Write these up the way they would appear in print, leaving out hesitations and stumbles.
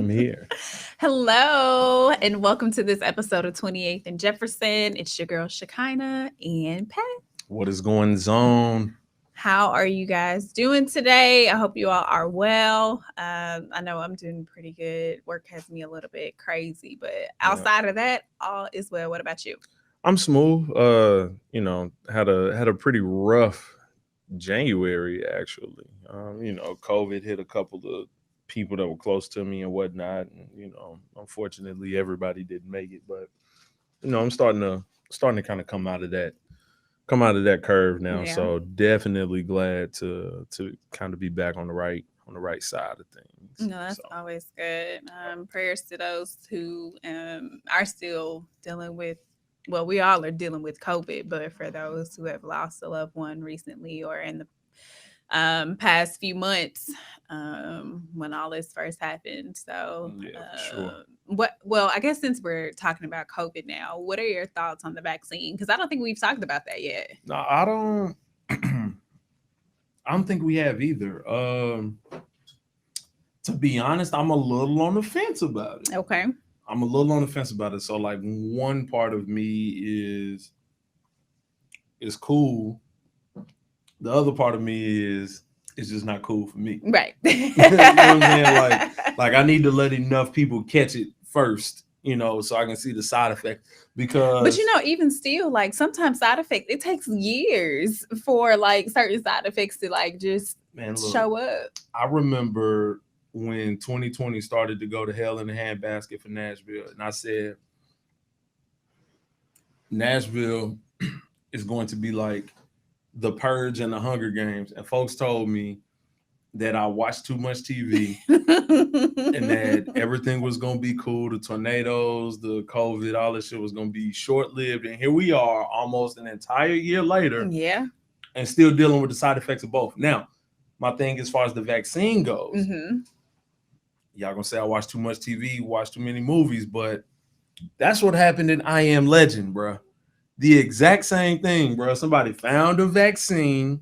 I'm here. Hello, and welcome to this episode of 28th and Jefferson. It's your girl Shechinah and Pat. What is going on? How are you guys doing today? I hope you all are well. I know I'm doing pretty good. Work has me a little bit crazy, but Yeah. outside of that, all is well. What about you? I'm smooth. Had a pretty rough January actually. COVID hit a couple of people that were close to me and whatnot. And, unfortunately everybody didn't make it. But I'm starting to kind of come out of that curve now. Yeah. So definitely glad to kind of be back on the right side of things. No, that's So always good. Prayers to those who are still dealing with, well, we all are dealing with COVID, but for those who have lost a loved one recently or in the past few months when all this first happened. So, yeah, for sure. well, I guess since we're talking about COVID now, what are your thoughts on the vaccine? Because I don't think we've talked about that yet. No, I don't. I don't think we have either. To be honest, I'm a little on the fence about it. Okay. I'm a little on the fence about it. So, like, one part of me is cool. The other part of me is it's just not cool for me. Right. You know what I'm saying? Like I need to let enough people catch it first, so I can see the side effect. Because, But even still, like sometimes side effects, it takes years for like certain side effects to like just man, look, show up. I remember when 2020 started to go to hell in the handbasket for Nashville, and I said, Nashville is going to be like the Purge and the Hunger Games. And folks told me that I watched too much TV and that everything was going to be cool. The tornadoes, the COVID, all this shit was going to be short-lived. And here we are almost an entire year later Yeah. and still dealing with the side effects of both. Now, my thing as far as the vaccine goes, y'all going to say I watched too much TV, watched too many movies, but that's what happened in I Am Legend, bro. The exact same thing, bro. Somebody found a vaccine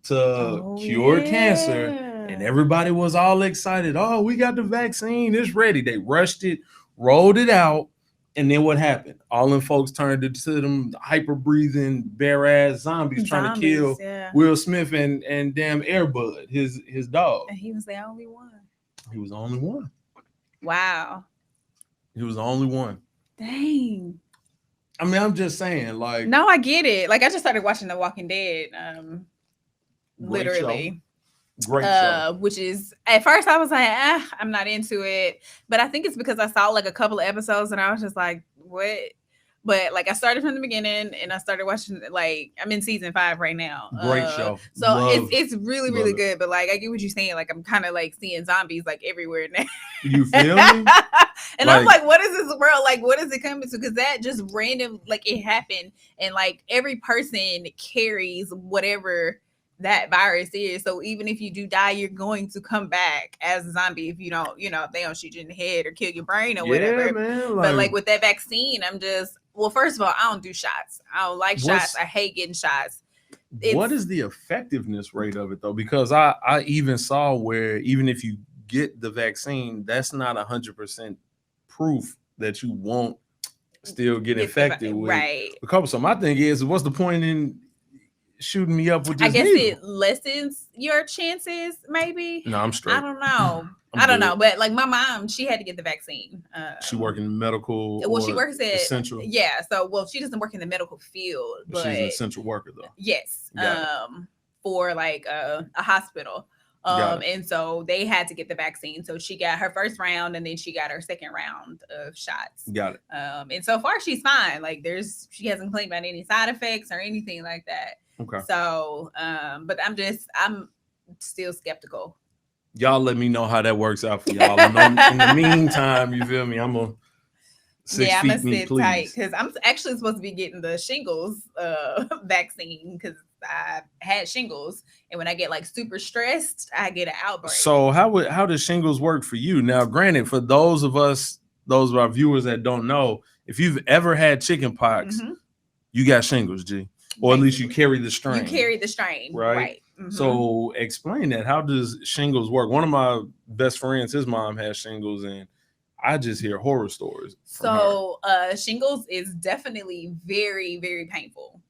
to cure cancer, and everybody was all excited. Oh, we got the vaccine. It's ready. They rushed it, rolled it out, and then what happened? All them folks turned into them hyper-breathing, bare-ass zombies trying to kill Will Smith and damn Airbud, his dog. And he was the only one. He was the only one. Wow. He was the only one. Dang. I mean, I'm just saying, like. No, I get it. Like, I just started watching The Walking Dead. Literally. Great show. Which is, at first I was like, I'm not into it. But I think it's because I saw like a couple of episodes and I was just like, what? But like I started from the beginning and I started watching, like, I'm in season 5 right now. Great show. So it's really, really good. But like, I get what you're saying. Like, I'm kind of like seeing zombies like everywhere now. You feel me? And I'm like, what is this world? Like, what is it coming to? Because that just random, like it happened. And like every person carries whatever that virus is. So even if you do die, you're going to come back as a zombie if you don't, if they don't shoot you in the head or kill your brain or whatever. Man, but like with that vaccine, I'm just, well, first of all, I don't do shots. I don't like shots. I hate getting shots. What is the effectiveness rate of it though? Because I even saw where even if you get the vaccine, that's not 100% proof that you won't still get infected with. Right. Because so my thing is, what's the point in shooting me up with this I guess needle? It lessens your chances, maybe. No, I'm straight. I don't know. I don't know, but like my mom, she had to get the vaccine. She work in medical. Well, she works at essential. Yeah, so she doesn't work in the medical field, but she's an essential worker though. Yes, for like a hospital. And so they had to get the vaccine. So she got her first round and then she got her second round of shots. Got it. And so far she's fine. Like she hasn't claimed about any side effects or anything like that. Okay. So, but I'm still skeptical. Y'all let me know how that works out for y'all. And in the meantime, you feel me? I'm a 6 I'm feet gonna me, sit please. tight because I'm actually supposed to be getting the shingles vaccine because I had shingles, and when I get like super stressed, I get an outbreak. So how does shingles work for you? Now, granted, for those of our viewers that don't know, if you've ever had chicken pox, you got shingles, G. Or at least you carry the strain. You carry the strain, right? So explain that. How does shingles work? One of my best friends, his mom has shingles, and I just hear horror stories. So shingles is definitely very, very painful.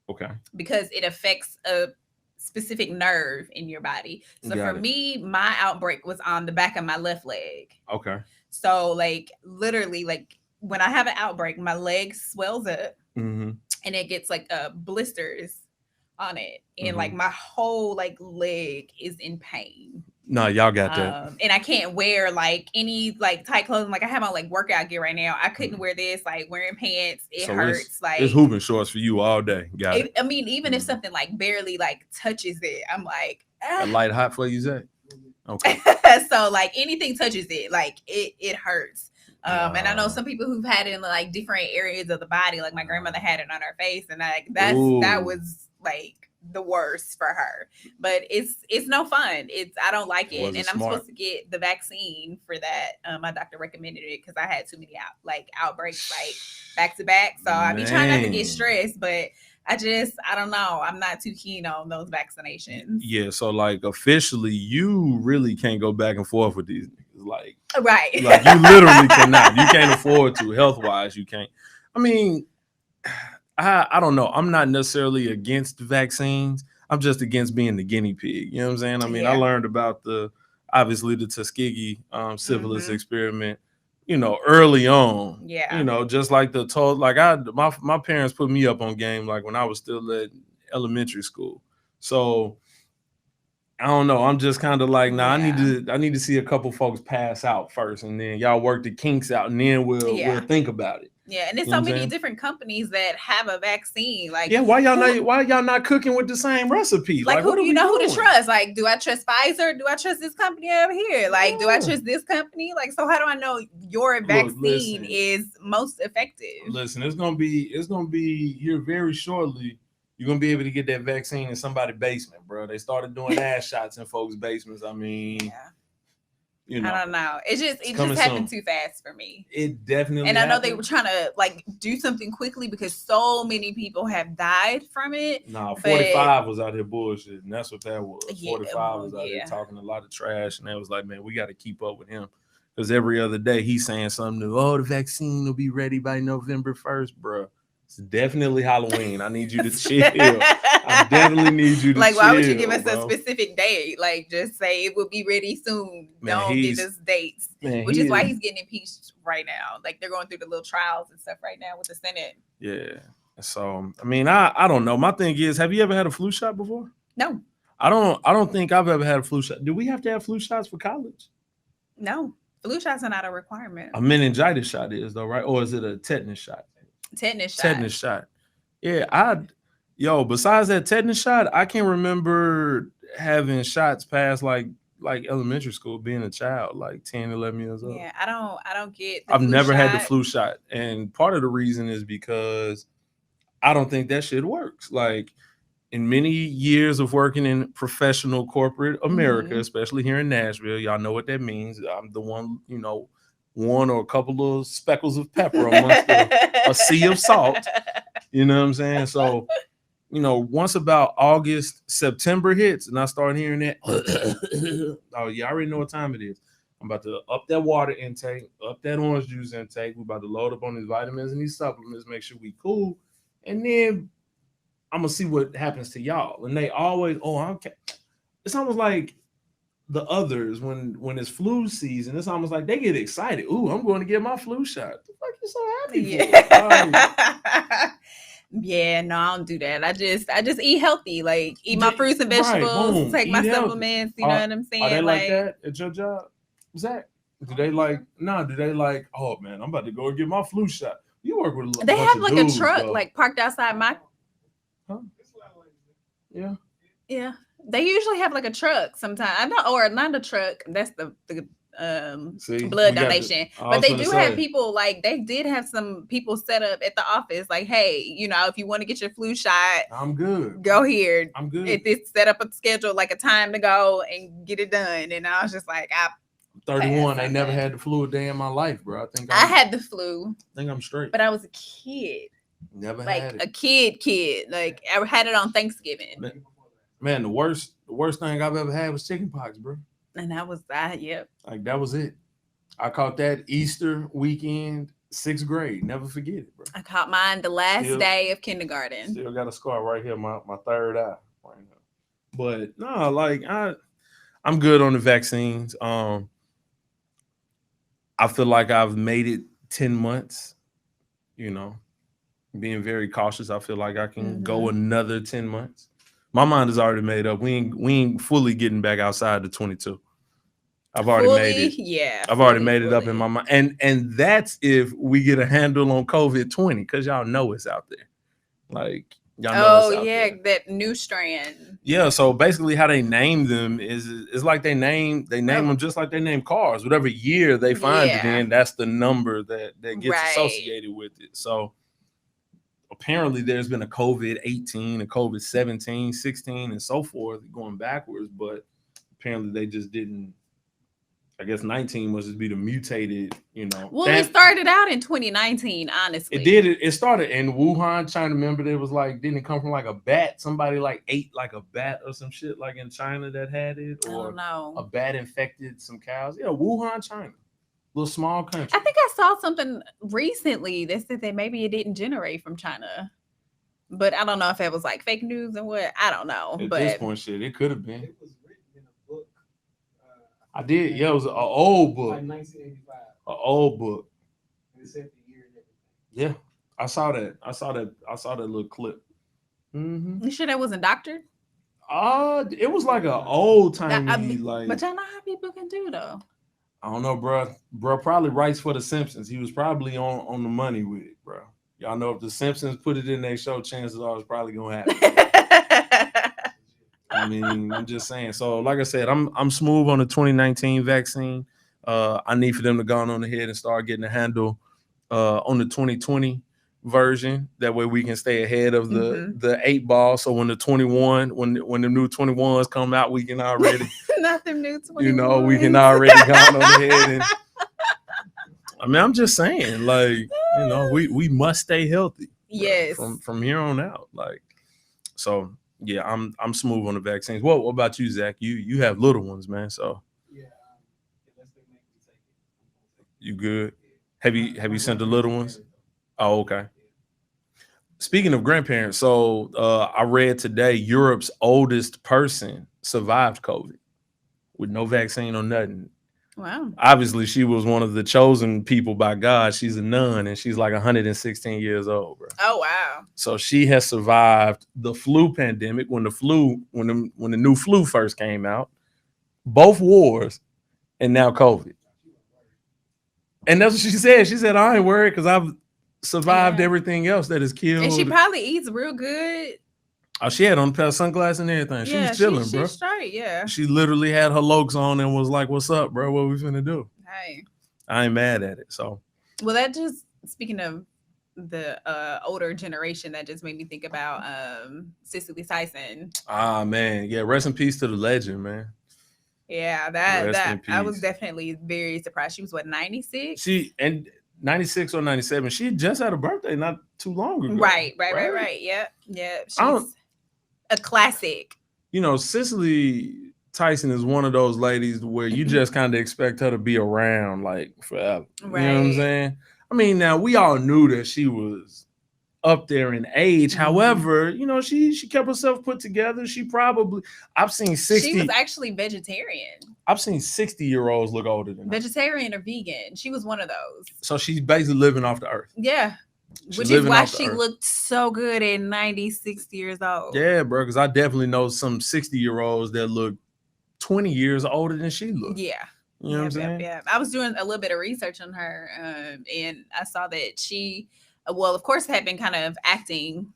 Okay. Because it affects a specific nerve in your body. So for me, my outbreak was on the back of my left leg. Okay. So like literally, like when I have an outbreak, my leg swells up and it gets like blisters on it, and like my whole like leg is in pain. No, y'all got that. And I can't wear like any like tight clothing. Like I have on like workout gear right now. I couldn't wear this. Like wearing pants, it hurts. It's hooping shorts for you all day. Got it. I mean, even if something like barely like touches it, I'm like, a light hot for you, Zach. Okay. So like anything touches it, like it hurts. And I know some people who've had it in like different areas of the body. Like my grandmother had it on her face, and like that was like the worst for her. But it's no fun. I don't like it, and I'm supposed to get the vaccine for that. My doctor recommended it because I had too many outbreaks like back to back. So I be trying not to get stressed, but I don't know. I'm not too keen on those vaccinations. Yeah, so like officially, you really can't go back and forth with these niggas. Like, right. Like you literally cannot. You can't afford to. Health-wise, you can't. I mean, I don't know. I'm not necessarily against vaccines. I'm just against being the guinea pig. You know what I'm saying? I mean, I learned about obviously the Tuskegee syphilis experiment, early on. Yeah. Just like my parents put me up on game like when I was still at elementary school. So I don't know. I'm just kind of like, I need to see a couple folks pass out first, and then y'all work the kinks out, and then we'll think about it. Yeah, and there's so many different companies that have a vaccine. Like, why y'all not cooking with the same recipe? Like who do you know who to trust? Like, do I trust Pfizer? Do I trust this company over here? Like, do I trust this company? Like, so how do I know your vaccine is most effective? Listen, it's gonna be here very shortly. You're gonna be able to get that vaccine in somebody's basement, bro. They started doing ass shots in folks' basements. I mean, I don't know. It just happened too fast for me. It definitely. And I know they were trying to like do something quickly because so many people have died from it. Nah, 45 was out here bullshit, and that's what that was. 45 was out here talking a lot of trash, and they was like, man, we got to keep up with him because every other day he's saying something new. Oh, the vaccine will be ready by November 1st, bro. It's definitely Halloween. I need you to chill. I definitely need you to like, chill. Why would you give us a specific date? Like, just say it will be ready soon. Man, don't give us dates. Which is why he's getting impeached right now. Like, they're going through the little trials and stuff right now with the Senate. Yeah. So, I mean, I don't know. My thing is, have you ever had a flu shot before? No. I don't think I've ever had a flu shot. Do we have to have flu shots for college? No. Flu shots are not a requirement. A meningitis shot is, though, right? Or is it a tetanus shot? Tetanus shot. Yeah, besides that tetanus shot, I can't remember having shots past like elementary school, being a child, like 10, 11 years old. Yeah, I don't get I've never had the flu shot. And part of the reason is because I don't think that shit works. Like in many years of working in professional corporate America, especially here in Nashville, y'all know what that means. I'm the one, one or a couple of speckles of pepper amongst a sea of salt. You know what I'm saying? So, once about August, September hits, and I start hearing that, oh, yeah, I already know what time it is. I'm about to up that water intake, up that orange juice intake. We're about to load up on these vitamins and these supplements, make sure we cool. And then I'm going to see what happens to y'all. And they always, okay. It's almost like the others when it's flu season, it's almost like they get excited. Ooh, I'm going to get my flu shot. The fuck you so happy for? Yeah, no, I don't do that. I just eat healthy, like eat my fruits and vegetables, take my supplements. You know what I'm saying? Are they like that at your job? Zach? Do they like? Oh man, I'm about to go and get my flu shot. You work with they have like dudes, a truck though. like parked outside my. Huh? Yeah. Yeah. They usually have like a truck sometimes. I know, or not a truck. That's the blood donation. But they do have people like they did have some people set up at the office like, hey, if you want to get your flu shot, I'm good. Go here. I'm good. If it's set up a schedule like a time to go and get it done. And I was just like, I'm 31. I never had the flu a day in my life, bro. I think I had the flu. I think I'm straight. But I was a kid. Never like had it. A kid. Like I had it on Thanksgiving. Man, the worst the worst thing I've ever had was chickenpox, bro. And that was that. Yep. Like that was it. I caught that Easter weekend, 6th grade. Never forget it, bro. I caught mine the last day of kindergarten. Still got a scar right here, my third eye right now. But no, like I'm good on the vaccines. I feel like I've made it 10 months, you know, being very cautious. I feel like I can go another 10 months. My mind is already made up. We ain't fully getting back outside the 22. I've already made it. Yeah. I've already made it up in my mind. And that's if we get a handle on COVID-20, because y'all know it's out there. Like, y'all know it's out there. That new strand. Yeah, so basically how they name them is like they name them just like they name cars. Whatever year they find it in, that's the number that gets associated with it. So apparently there's been a COVID-18, a COVID-17, 16, and so forth going backwards, but apparently they just didn't. I guess 19 must just be the mutated, you know. Well, it started out in 2019, honestly. It did. It started in Wuhan, China. Remember, it was like, didn't it come from like a bat? Somebody like ate like a bat or some shit like in China that had it? Or I don't know. A bat infected some cows. Yeah, Wuhan, China. Little small country. I think I saw something recently that said that maybe it didn't generate from China. But I don't know if it was like fake news and what. I don't know. At but this point, shit, it could have been. It was written in a book. I did. Yeah, it was an old book. Like 1985. An old book. It said the year and everything. Yeah, I saw that. I saw that little clip. You sure that wasn't doctored? It was like an old timey like. But y'all know how people can do though. I don't know, bro. Bro probably writes for The Simpsons. He was probably on the money with it, bro. Y'all know if The Simpsons put it in their show, chances are it's probably gonna happen. I mean, I'm just saying. So, like I said, I'm smooth on the 2019 vaccine. I need for them to go on ahead and start getting a handle on the 2020 version. That way we can stay ahead of the 8 ball. So when the 21, when the new 21s come out, we can already nothing new 21. You know, we can already go on ahead and I mean, I'm just saying, like, you know, we must stay healthy. Yes. From here on out. Like, so yeah, I'm smooth on the vaccines. What about you, Zach? You have little ones, man. So Yeah, unless they make me take it. You good? Have you sent the little ones? Oh, okay. Speaking of grandparents, so I read today Europe's oldest person survived COVID with no vaccine or nothing. Wow. Obviously, she was one of the chosen people by God. She's a nun, and she's like 116 years old, bro. Oh, wow. So she has survived the flu pandemic when the new flu first came out, both wars, and now COVID. And that's what she said. She said, I ain't worried because I've survived everything else that is killed. And she probably eats real good. Oh, she had on a pair of sunglasses and everything. She was chilling, bro. She's straight, yeah. She literally had her lokes on and was like, what's up, bro? What we finna do? Hey. I ain't mad at it. So, well, that just, speaking of the older generation, that just made me think about Cicely Tyson. Ah, man. Yeah, rest in peace to the legend, man. Yeah, that I was definitely very surprised. She was what, 96? She and 96 or 97. She just had a birthday not too long ago. Right. Yeah. She's a classic. You know, Cicely Tyson is one of those ladies where you just kind of expect her to be around like forever. Right. You know what I'm saying? I mean, now we all knew that she was up there in age. However, you know, she kept herself put together. I've seen 60. She was actually vegetarian. I've seen 60-year-olds look older than her. Vegetarian or vegan. She was one of those. So she's basically living off the earth. Yeah. Which is why she looked so good at 96 years old. Yeah, bro, because I definitely know some 60-year-olds that look 20 years older than she looked. Yeah. You know what I'm saying? Yeah. I was doing a little bit of research on her, and I saw that she, well, of course, had been kind of acting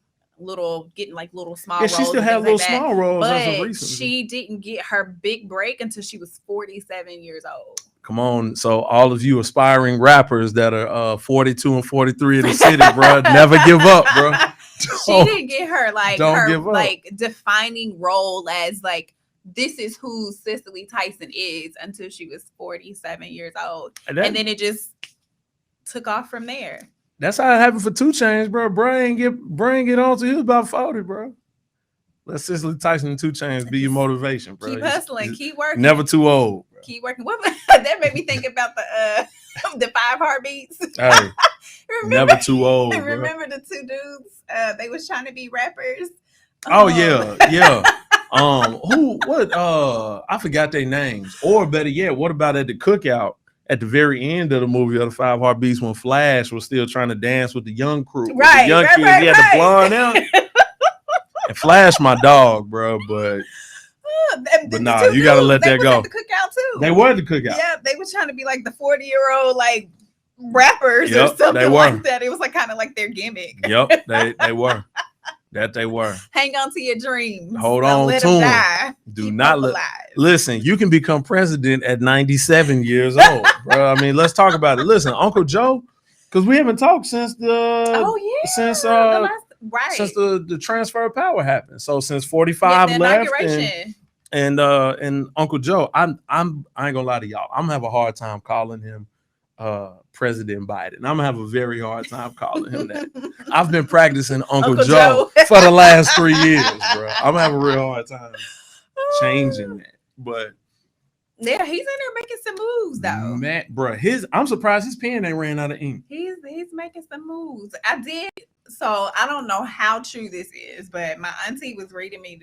getting like little small roles. Yeah, she still had little small roles. But she didn't get her big break until she was 47 years old. Come on. So all of you aspiring rappers that are 42 and 43 in the city, bro, never give up, bro. She didn't get her like defining role as like, this is who Cicely Tyson is until she was 47 years old. And then it just took off from there. That's how it happened for 2 Chainz, bro. Brian get on to he was about 40, bro. Let Cicely Tyson and 2 Chainz be your motivation, bro. Keep hustling, keep working. Never too old. Bro. Keep working. What that made me think about the 5 Heartbeats. Hey, never too old. Bro. Remember the 2 dudes? They was trying to be rappers. Oh yeah. What I forgot their names. Or better yet, what about at the cookout at the very end of the movie of the 5 Heartbeats when Flash was still trying to dance with the young crew? Right. The young kids, he had the blonde out. And Flash my dog, bro, but nah, you gotta let that go. At the cookout too. They were at the cookout. Yeah, they was trying to be like the 40-year-old like rappers or something like that. It was like kind of like their gimmick. Yep, they were. That they were. Hang on to your dreams. Hold on to them. Do not listen. You can become president at 97 years old, bro. I mean, let's talk about it. Listen, Uncle Joe, because we haven't talked since since the transfer of power happened. So since 45 left, and Uncle Joe, I ain't gonna lie to y'all. I'm gonna have a hard time calling him President Biden. I'm gonna have a very hard time calling him that. I've been practicing Uncle Joe for the last 3 years, bro. I'm gonna have a real hard time changing that. But yeah, he's in there making some moves though. Man, bro, I'm surprised his pen ain't ran out of ink. He's making some moves. So I don't know how true this is, but my auntie was reading me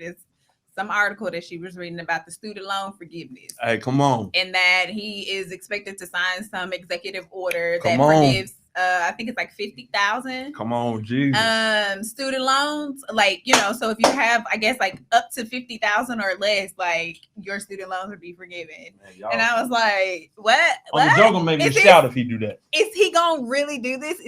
some article that she was reading about the student loan forgiveness. Hey, come on. And that he is expected to sign some executive order that forgives, I think it's like 50,000. Come on, Jesus. Student loans, like, so if you have, I guess, like up to 50,000 or less, like your student loans would be forgiven. Man, and I was like, what? Uncle Joe gonna make me shout if he do that. Is he gonna really do this?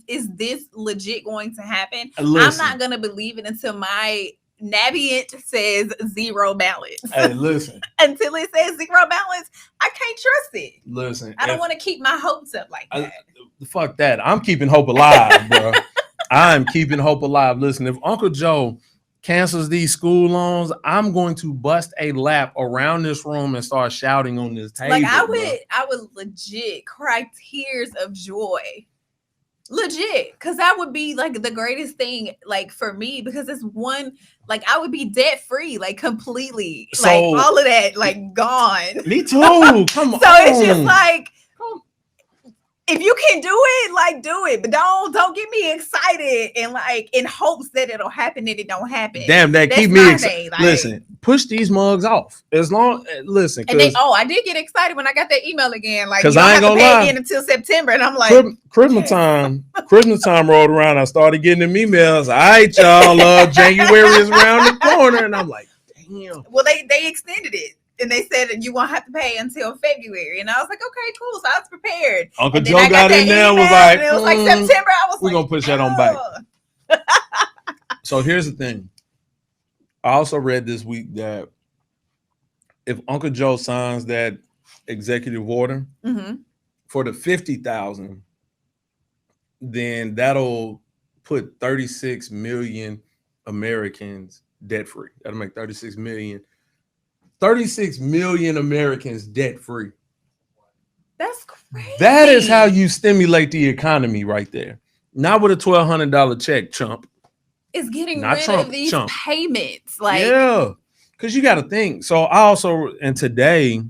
Is this legit going to happen? Listen, I'm not gonna believe it until my Navient says zero balance. Hey, listen. Until it says zero balance, I can't trust it. Listen. I don't want to keep my hopes up like that. Fuck that. I'm keeping hope alive, bro. I'm keeping hope alive. Listen, if Uncle Joe cancels these school loans, I'm going to bust a lap around this room and start shouting on this table. Like I would legit cry tears of joy. Legit, because that would be like the greatest thing, like for me, because it's one, like I would be debt free, like completely, so, like all of that, like gone. Me too. Come on. So it's just like, if you can do it, like do it, but don't get me excited and like in hopes that it'll happen and it don't happen. Damn, that keep me excited. Like, listen, push these mugs off. As long, listen. And I did get excited when I got that email again. Like, because I ain't gonna lie, again until September, and I'm like, Christmas time rolled around. I started getting them emails. All right, y'all, January is around the corner, and I'm like, damn. Well, they extended it. And they said that you won't have to pay until February. And I was like, okay, cool. So I was prepared. Uncle Joe got in there and was like, it was like September. I was we're going to push that on back. So here's the thing. I also read this week that if Uncle Joe signs that executive order for the 50,000, then that'll put 36 million Americans debt free. That'll make 36 million Americans debt free. That's crazy. That is how you stimulate the economy right there. Not with a $1,200 check, chump. It's getting rid of these payments. Like, yeah, because you got to think. So I also, and today,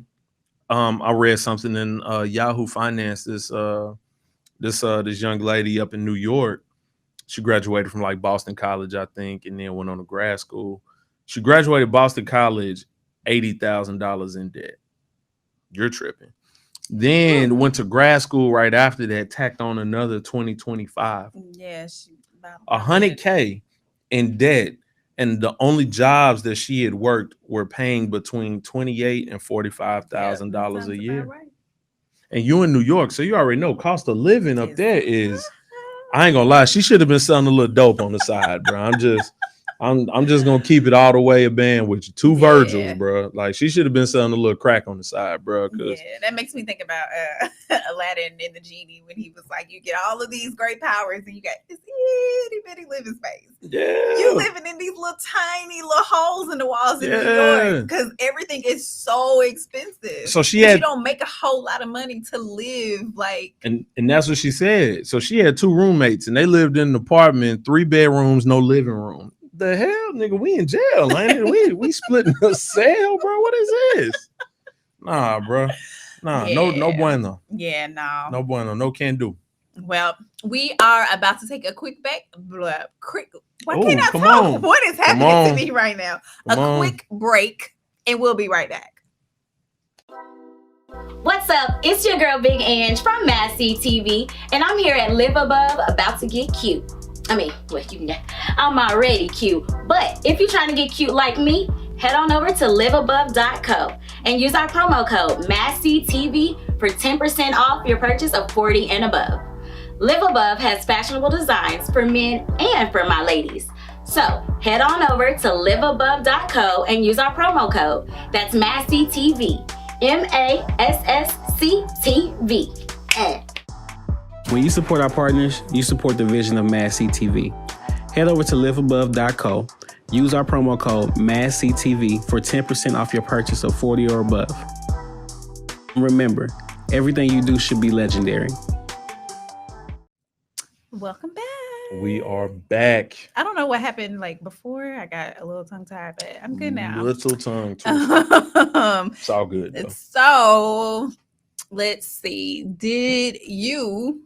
I read something in Yahoo Finance. This young lady up in New York, she graduated from like Boston College, I think, and then went on to grad school. She graduated Boston College, $80,000 in debt. You're tripping. Then went to grad school right after that, tacked on another 2025. Yeah, $100K in debt, and the only jobs that she had worked were paying between $28,000 and $45,000 a year. Right. And you in New York, so you already know cost of living up there is. I ain't gonna lie, she should have been selling a little dope on the side, bro. I'm just gonna keep it all the way a band with you. 2 Virgils, bro. Like she should have been selling a little crack on the side, bro. Yeah, that makes me think about Aladdin and the genie when he was like, "You get all of these great powers, and you got this itty bitty living space. Yeah, you living in these little tiny little holes in the walls in New York because everything is so expensive. So you don't make a whole lot of money to live like." And that's what she said. So she had 2 roommates, and they lived in an apartment, 3 bedrooms, no living room. The hell, nigga, we in jail, ain't it? We splitting a cell, bro. What is this? Nah, bro. Nah, no Yeah. bueno. Yeah, no. No bueno. No can do. Well, we are about to take a quick break. Why Ooh, can't I come talk? on. What is Come happening to on. me right now? Come A on. quick break, and we'll be right back. What's up? It's your girl Big Ange from Massy TV, and I'm here at Live Above, about to get cute. I'm already cute, but if you're trying to get cute like me, head on over to liveabove.co and use our promo code MassyTV for 10% off your purchase of 40 and above. Live Above has fashionable designs for men and for my ladies. So head on over to liveabove.co and use our promo code. That's MassyTV, MASSCTV. When you support our partners, you support the vision of Massy TV. Head over to liveabove.co, use our promo code MASSCTV for 10% off your purchase of 40 or above. Remember, everything you do should be legendary. Welcome back. We are back. I don't know what happened like before. I got a little tongue tied, but I'm good now. Little tongue twister. It's all good, though. So let's see. Did you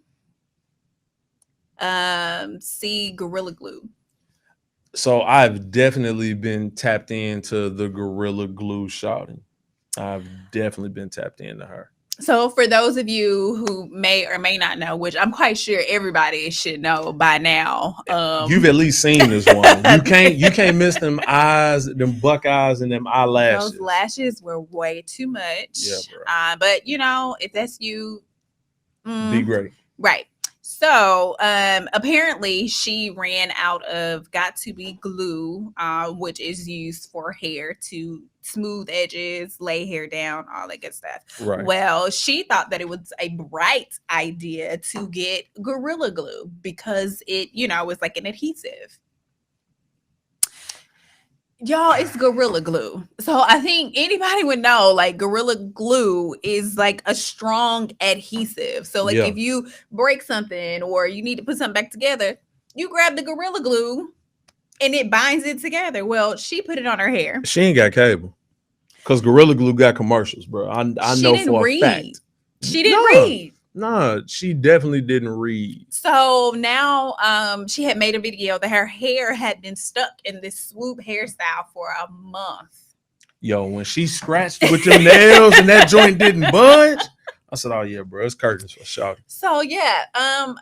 see Gorilla Glue? So I've definitely been tapped into the Gorilla Glue shouting. I've definitely been tapped into her. So for those of you who may or may not know, which I'm quite sure everybody should know by now, you've at least seen this one. You can't miss them eyes, them buck eyes, and them eyelashes. Those lashes were way too much. Yeah, bro. But you know, if that's you, Be great. Right. So apparently she ran out of Got to Be glue, which is used for hair to smooth edges, lay hair down, all that good stuff. Right. Well, she thought that it was a bright idea to get Gorilla Glue because it, was like an adhesive. Y'all, it's Gorilla Glue. So I think anybody would know, like, Gorilla Glue is like a strong adhesive. So like if you break something or you need to put something back together, you grab the Gorilla Glue and it binds it together. Well, she put it on her hair. She ain't got cable because Gorilla Glue got commercials, bro. I know for a fact. She didn't read. No, she definitely didn't read. So now she had made a video that her hair had been stuck in this swoop hairstyle for a month. Yo, when she scratched with them nails and that joint didn't budge, I said, "Oh yeah, bro, it's curtains for sure." So yeah,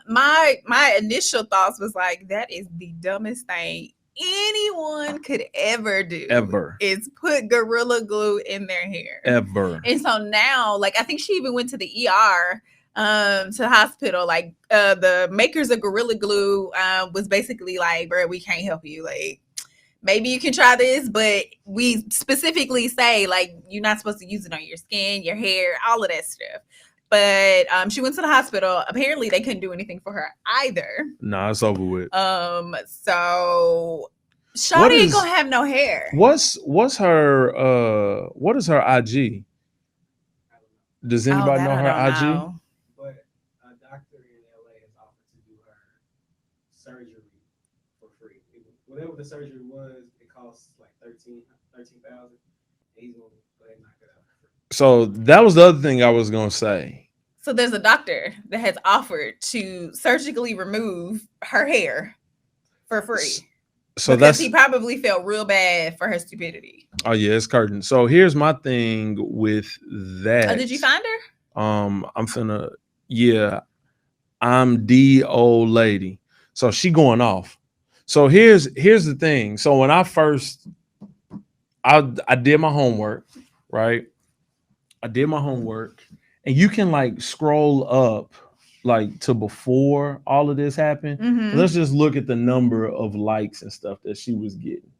my initial thoughts was like, that is the dumbest thing anyone could ever do. Ever. Is put Gorilla Glue in their hair. Ever. And so now, like, I think she even went to the ER. To the hospital, like the makers of Gorilla Glue was basically like, bro, we can't help you. Like, maybe you can try this, but we specifically say, like, you're not supposed to use it on your skin, your hair, all of that stuff. But she went to the hospital. Apparently they couldn't do anything for her either. Nah, it's over with. So Shawty ain't gonna have no hair. What's her what is her IG? Does anybody know her IG? Know. But a doctor in LA has offered to do her surgery for free. Whatever the surgery was, it costs like $13,000. He's gonna go ahead and knock it out for free. So that was the other thing I was gonna say. So there's a doctor that has offered to surgically remove her hair for free. So because he probably felt real bad for her stupidity. Oh yeah, it's curtain. So here's my thing with that. Oh, did you find her? I'm the old lady. So she going off. So here's the thing. So when I did my homework, right? I did my homework, and you can like scroll up like to before all of this happened. Mm-hmm. Let's just look at the number of likes and stuff that she was getting.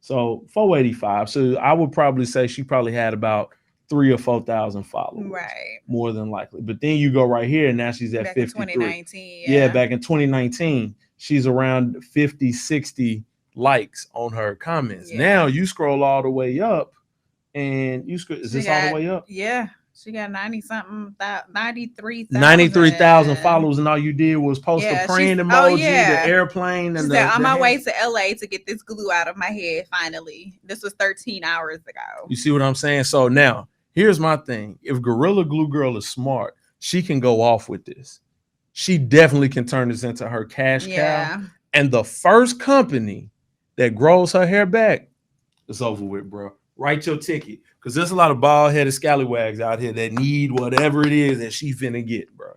So 485. So I would probably say she probably had about 3,000 or 4,000 followers, right? More than likely. But then you go right here, and now she's at 53. 2019, yeah, back in 2019, she's around 50, 60 likes on her comments. Yeah. Now you scroll all the way up, and is this all the way up? Yeah. She got 93,000. 93,000 followers, and all you did was post a praying emoji, the airplane, and she said, on my way to LA to get this glue out of my head. Finally, this was 13 hours ago. You see what I'm saying? So now, here's my thing: if Gorilla Glue Girl is smart, she can go off with this. She definitely can turn this into her cash cow. And the first company that grows her hair back, it's over with, bro. Write your ticket. Because there's a lot of bald-headed scallywags out here that need whatever it is that she finna get, bro.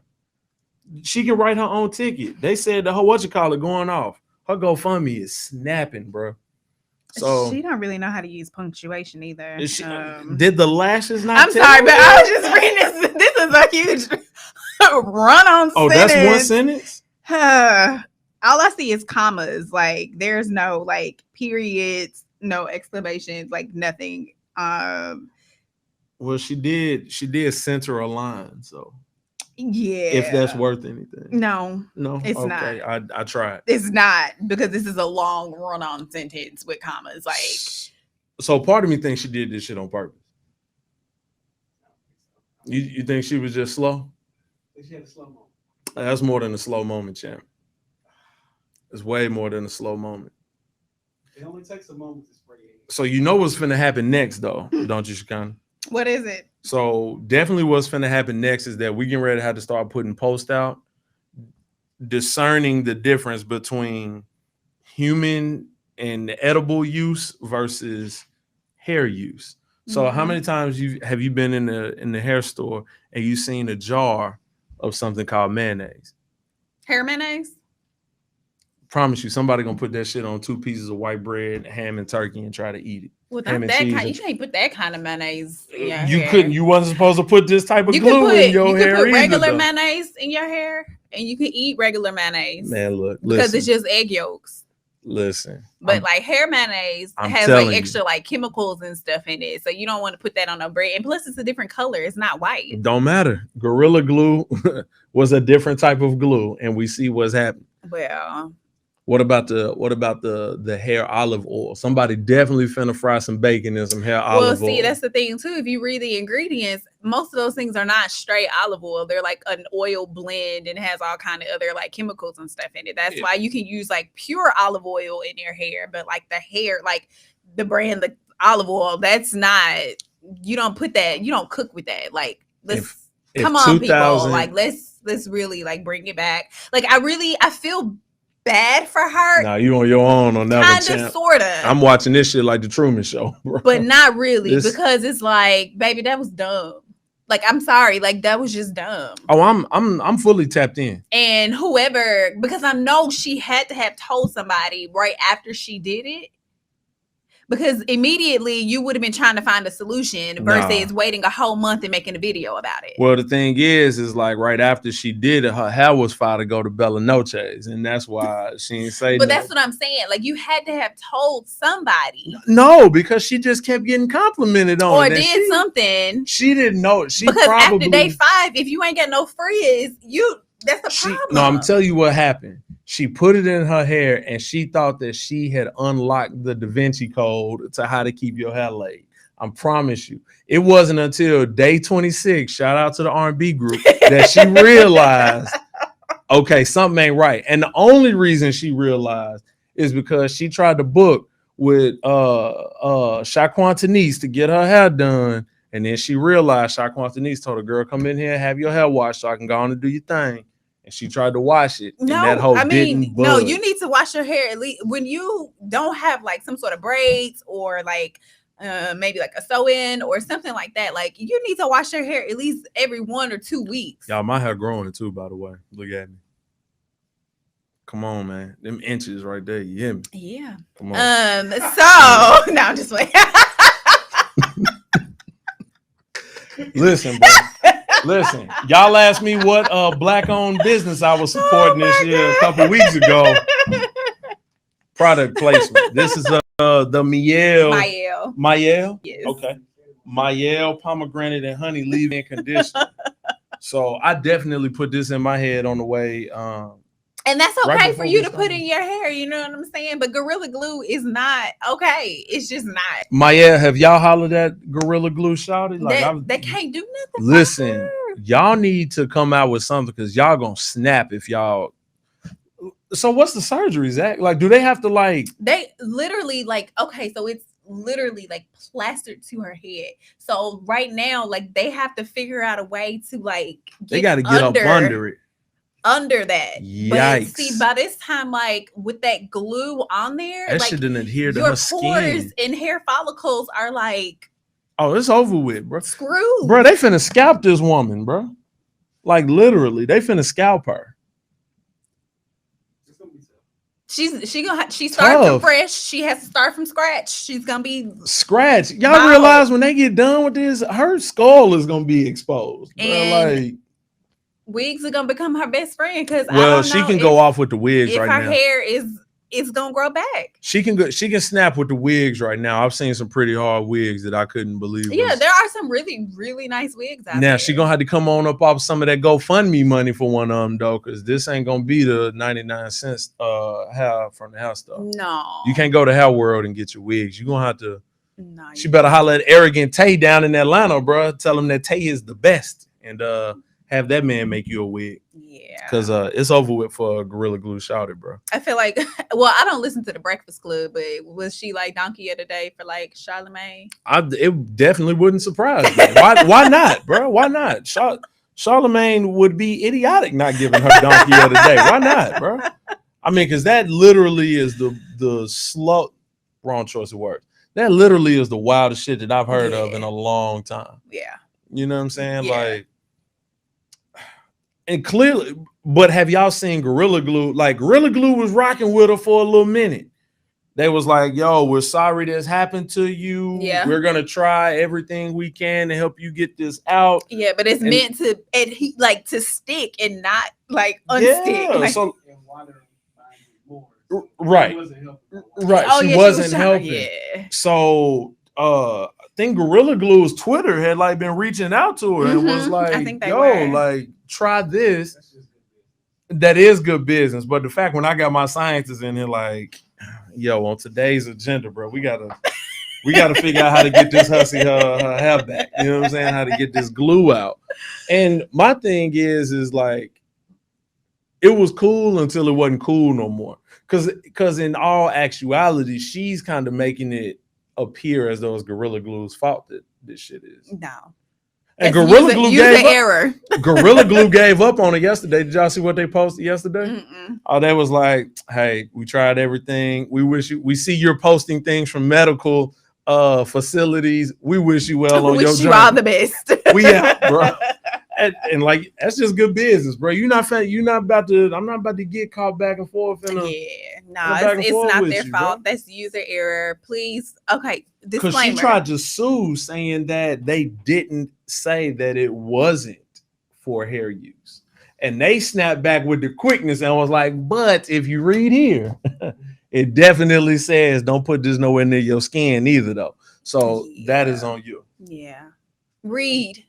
She can write her own ticket. They said the whole going off. Her GoFundMe is snapping, bro. So she don't really know how to use punctuation either. Did the lashes not? I'm sorry, but I was just reading this. This is a huge run-on. Oh, sentence. That's one sentence. All I see is commas. Like there's no like periods, no exclamations, like nothing. Well, she did center a line, so yeah. If that's worth anything. No, it's okay. not. I tried. It's not, because this is a long run-on sentence with commas. Like, so part of me thinks she did this shit on purpose. You think she was just slow? She had a slow moment. That's more than a slow moment, champ. It's way more than a slow moment. It only takes a moment to spray it. So you know what's finna happen next, though, don't you, Shechinah? What is it? So definitely what's finna happen next is that we getting ready to have to start putting posts out, discerning the difference between human and edible use versus hair use. So how many times have you been in the hair store and you seen a jar of something called mayonnaise? Hair mayonnaise? Promise you, somebody gonna put that shit on 2 pieces of white bread, ham and turkey, and try to eat it. Well, not that kind. You can't put that kind of mayonnaise in your hair. Couldn't. You wasn't supposed to put this type of glue in your hair. You can put regular either, mayonnaise in your hair, and you can eat regular mayonnaise. Man, look, because it's just egg yolks. Listen, but like hair mayonnaise has like extra like chemicals and stuff in it, so you don't want to put that on a bread. And plus, it's a different color; it's not white. Don't matter. Gorilla Glue was a different type of glue, and we see what's happening. Well. What about the hair olive oil? Somebody definitely finna fry some bacon in some hair olive oil. Well, see, that's the thing too. If you read the ingredients, most of those things are not straight olive oil. They're like an oil blend and has all kind of other like chemicals and stuff in it. That's why you can use like pure olive oil in your hair, but like the hair, like the brand, the olive oil, that's not. You don't put that. You don't cook with that. Like come on, people. Like let's really like bring it back. Like I feel bad for her. Nah, you on your own on that one. Kind of, sort of. I'm watching this shit like the Truman Show, bro. But not really, because it's like, baby, that was dumb. Like, I'm sorry, like that was just dumb. Oh, I'm fully tapped in. And whoever, because I know she had to have told somebody right after she did it. Because immediately you would have been trying to find a solution versus waiting a whole month and making a video about it. Well, the thing is like right after she did it, her hair was filed to go to Bella Noche's, and that's why she didn't say. But that's what I'm saying. Like you had to have told somebody. No, because she just kept getting complimented on it. Or did something. She didn't know. Because probably, after day 5, if you ain't got no frizz, that's the problem. No, I'm telling you what happened. She put it in her hair and she thought that she had unlocked the Da Vinci Code to how to keep your hair laid. I promise you. It wasn't until day 26, shout out to the R&B group, that she realized, okay, something ain't right. And the only reason she realized is because she tried to book with Shechinah to get her hair done. And then she realized Shechinah told her, girl, come in here and have your hair washed so I can go on and do your thing. And she tried to wash it. No, and that hoe didn't budge. No, you need to wash your hair at least when you don't have like some sort of braids or like maybe like a sew-in or something like that. Like you need to wash your hair at least every 1 or 2 weeks. Y'all, my hair growing too, by the way. Look at me. Come on, man. Them inches right there. You hear me? Yeah. Come on. So now I'm just waiting. Listen, bro. Listen, y'all asked me what black-owned business I was supporting this year a couple weeks ago. Product placement. This is the Mielle. Yes. Okay. Mielle pomegranate and honey leave-in conditioner. So I definitely put this in my head on the way. And that's Right okay before for you we to put started. in your hair, you know what I'm saying? But Gorilla Glue is not okay. It's just not. Maya, have y'all hollered at Gorilla Glue, shouted? Like, They can't do nothing. listen, y'all need to come out with something because y'all gonna snap if y'all. So what's the surgery, Zach? Like, do they have to like? They literally like, okay, so it's literally like plastered to her head. So right now, like they have to figure out a way to like They got to get up under it. Under that. Yikes. But see, by this time, like with that glue on there, That like shit didn't adhere to your her pores skin. and hair follicles are like Oh, it's over with, bro. screwed. Bro, they finna scalp this woman, bro. Like literally, they finna scalp her. She started from Tough. fresh. She has to start from scratch. She's gonna be Scratch. Y'all Wow. realize when they get done with this, her skull is gonna be exposed. Bro. And Like, wigs are gonna become her best friend because well, she can go off with the wigs if right her now. hair is gonna grow back. She can snap with the wigs right now. I've seen some pretty hard wigs that I couldn't believe. Yeah, there are some really, really nice wigs out Now there. she gonna have to come on up off some of that GoFundMe money for one of them though, because this ain't gonna be the 99 cents hair from the hair stuff. No, You can't go to Hair World and get your wigs. You gonna have to. No, She better holler at Arrogant Tay down in Atlanta, bro. Tell him that Tay is the best, and have that man make you a wig. Yeah, Because it's over with for Gorilla Glue shouted, bro. I feel like, well, I don't listen to the Breakfast Club, but was she like donkey of the day for like Charlamagne? It definitely wouldn't surprise me. Why not, bro? Why not? Charlamagne would be idiotic not giving her donkey of the day. Why not, bro? I mean, because that literally is the slow, wrong choice of words. That literally is the wildest shit that I've heard of in a long time. Yeah. You know what I'm saying? Yeah. Like, and clearly, but have y'all seen Gorilla Glue? Like, Gorilla Glue was rocking with her for a little minute. They was like, yo, we're sorry this happened to you. Yeah. We're going to try everything we can to help you get this out. Yeah, but it's meant to like to stick and not like unstick. Yeah, like, so And water binds it more. Right. It wasn't helping. right, oh, she yeah, wasn't trying to- helping. yeah. So I think Gorilla Glue's Twitter had like been reaching out to her and was Mhm, like, I think they yo, were. like try this. That's just good business. That is good business. But the fact when I got my scientists in here, like, yo, on today's agenda, bro, we gotta figure out how to get this hussy her hair back. You know what I'm saying? How to get this glue out. And my thing is like, it was cool until it wasn't cool no more. Because in all actuality, she's kind of making it appear as though it's Gorilla Glue's fault that this shit is. No. And That's Gorilla Glue user gave up. error. Gorilla Glue gave up on it yesterday. Did y'all see what they posted yesterday? Mm-mm. Oh, they was like, hey, we tried everything. We see you're posting things from medical facilities. We wish you well on Wish your you journey. all the best. We out, bro. And like, that's just good business, bro. I'm not about to get caught back and forth in a Yeah, no, back and it's forth not with their you, fault. bro. That's user error. Please, okay. because Disclaimer. she tried to sue saying that they didn't say that it wasn't for hair use. And they snapped back with the quickness and was like, but if you read here, it definitely says don't put this nowhere near your skin either, though. So that is on you. Yeah. Read,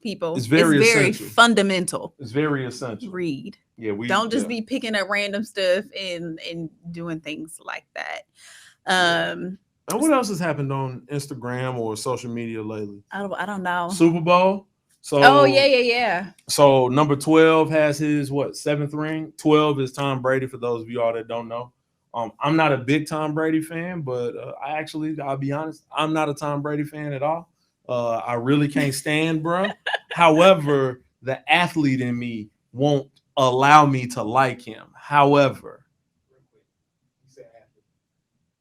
people. It's very essential. Fundamental. It's very essential. Read. Yeah, Don't just be picking up random stuff and doing things like that. And what else has happened on Instagram or social media lately? I don't know. Super Bowl. So Oh yeah. So number 12 has his 7th ring. 12 is Tom Brady, for those of you all that don't know. I'm not a big Tom Brady fan, but I'll be honest, I'm not a Tom Brady fan at all. I really can't stand, bro. However, the athlete in me won't allow me to like him. However, Real quick. You said athlete.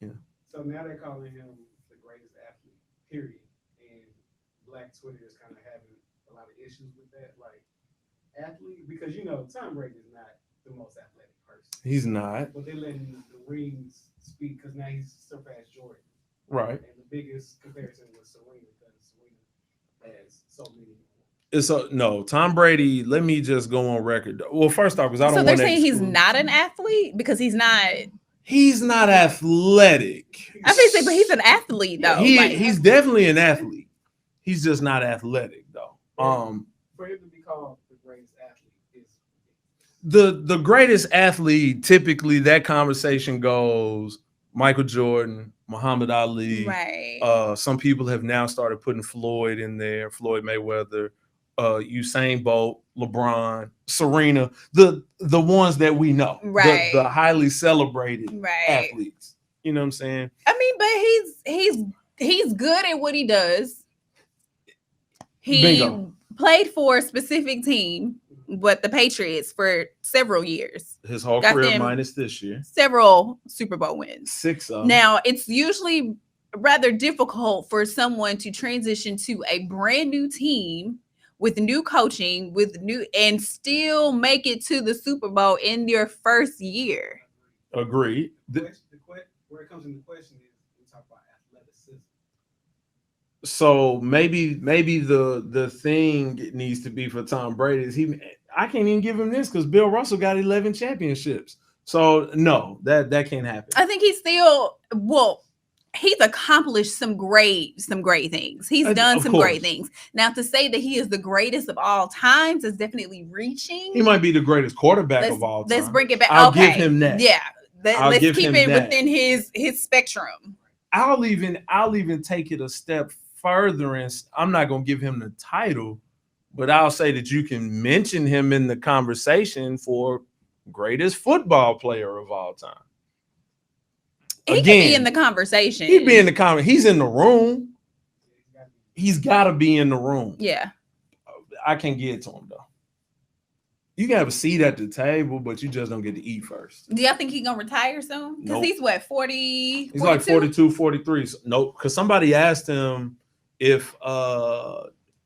Yeah. So now they're calling him the greatest athlete, period. And Black Twitter is kind of having a lot of issues with that. Like, athlete, because Tom Brady is not the most athletic person. he's not. But they're letting the rings speak because now he's surpassed Jordan. Right. And the biggest comparison was Serena, because Serena has so many. No, Tom Brady, let me just go on record. Well, first off, because I don't So want they're to saying he's exclude- not an athlete because he's not. He's not athletic. I was say, but he's an athlete though. He's definitely an athlete. He's just not athletic though. For him to be called the greatest athlete is the greatest athlete, typically that conversation goes Michael Jordan, Muhammad Ali. Right. Some people have now started putting Floyd in there, Floyd Mayweather, Usain Bolt, LeBron, Serena, the ones that we know, Right. the highly celebrated Right. athletes. You know what I'm saying? I mean, but he's good at what he does. He Bingo. played for a specific team, but the Patriots for several years. His whole Got career them minus this year. Several Super Bowl wins. 6 of them. Now, it's usually rather difficult for someone to transition to a brand new team with new coaching, and still make it to the Super Bowl in your first year. Agreed. Where it comes into question is we talk about athleticism. So maybe the thing needs to be for Tom Brady is I can't even give him this because Bill Russell got 11 championships. So no, that can't happen. I think he's accomplished some great things. He's done some great things. Now, to say that he is the greatest of all times is definitely reaching. He might be the greatest quarterback of all time. Let's bring it back. I'll give him that. Yeah. Let's keep it that. within his spectrum. I'll even take it a step further, and I'm not going to give him the title, but I'll say that you can mention him in the conversation for greatest football player of all time. He can be in the conversation. He'd be in the comment. He's in the room. He's got to be in the room. Yeah. I can't get it to him, though. You can have a seat at the table, but you just don't get to eat first. Do y'all think he's going to retire soon? Because Nope. he's what, 40? He's like 42, 43. So, nope. Because somebody asked him if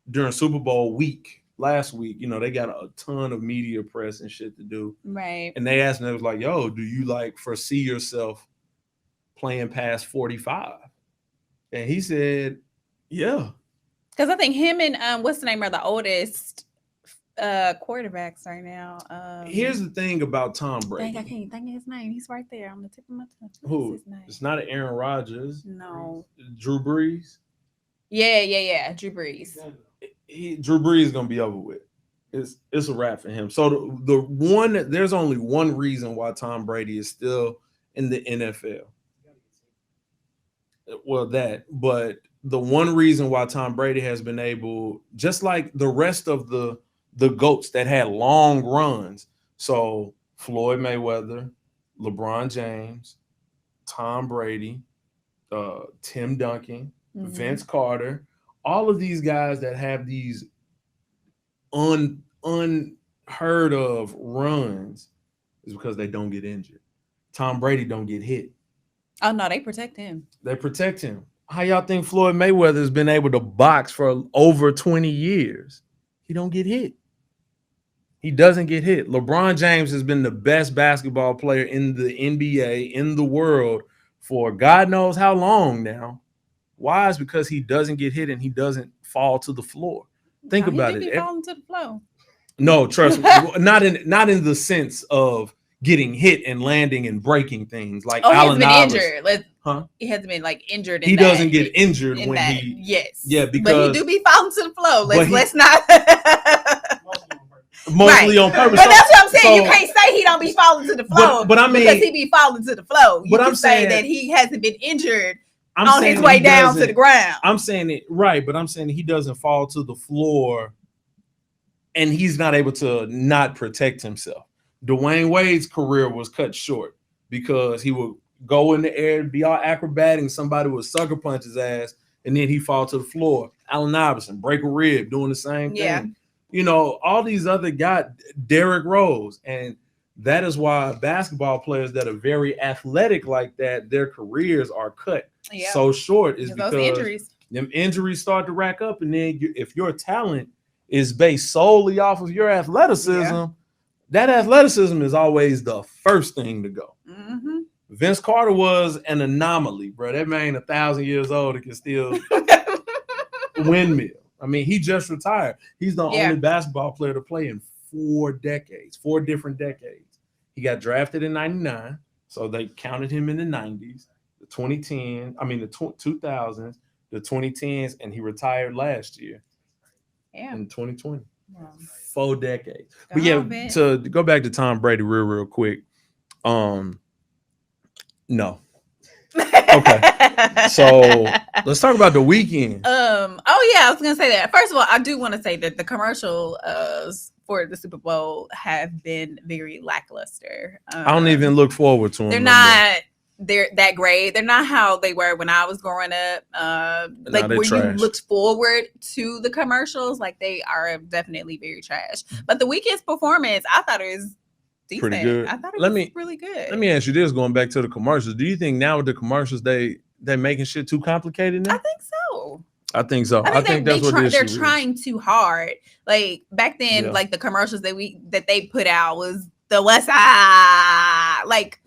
during Super Bowl week, last week, they got a ton of media press and shit to do. Right. And they asked him, it was like, yo, do you foresee yourself playing past 45? And he said, yeah. Because I think him and what's the name are the oldest quarterbacks right now. Here's the thing about Tom Brady. Dang, I can't think of his name. He's right there on the tip of my tongue. Who? His name? It's not an Aaron Rodgers. No. Drew Brees. Yeah. Drew Brees. Drew Brees is gonna be over with. It's a wrap for him. So there's only one reason why Tom Brady is still in the NFL. Well, but the one reason why Tom Brady has been able, just like the rest of the GOATs that had long runs. So Floyd Mayweather, LeBron James, Tom Brady, Tim Duncan, Vince Carter, all of these guys that have these unheard of runs is because they don't get injured. Tom Brady don't get hit. Oh, no, they protect him. They protect him. How y'all think Floyd Mayweather has been able to box for over 20 years? He don't get hit. He doesn't get hit. LeBron James has been the best basketball player in the NBA, in the world, for God knows how long now. Why? It's because he doesn't get hit and he doesn't fall to the floor. Think about it. He falling to the floor. No, trust me. not in the sense of getting hit and landing and breaking things like Allen Iverson. Injured. Huh? He hasn't been injured. He doesn't get injured when he. Yes. Yeah, because but he do be falling to the floor. Let's not. Mostly on purpose. But that's what I'm saying. You can't say he don't be falling to the floor. But I mean, because he be falling to the floor. You can say saying that he hasn't been injured on his way down to the ground. I'm saying it right, but I'm saying he doesn't fall to the floor and he's not able to not protect himself. Dwayne Wade's career was cut short because he would go in the air, be all acrobatic, somebody would sucker punch his ass, and then he fall to the floor. Allen Iverson, break a rib, doing the same thing. Yeah. All these other guys, Derrick Rose, and that is why basketball players that are very athletic like that, their careers are cut so short is because them injuries start to rack up, and then if your talent is based solely off of your athleticism, that athleticism is always the first thing to go. Mm-hmm. Vince Carter was an anomaly, bro. That man 1,000 years old and can still windmill. I mean, he just retired. He's the only basketball player to play in 4 different decades. He got drafted in 99, so they counted him in the 90s, the 2010s, the 2000s, the 2010s, and he retired last year in 2020. 4 decades. Go But yeah, on, Vince. to go back to Tom Brady real quick. No. Okay. So let's talk about the weekend. Oh yeah, I was gonna say that. First of all, I do want to say that the commercial for the Super Bowl have been very lackluster. I don't even look forward to them. They're not. They're that great. They're not how they were when I was growing up. Like where you looked forward to the commercials, like they are definitely very trash. But the weekend's performance, I thought it was decent. Pretty good. I thought it was really good. Let me ask you this: going back to the commercials, do you think now with the commercials they're making shit too complicated now? I think so. I think so. I think that's what they're trying too hard. Like back then, like the commercials that they put out was the West Side, like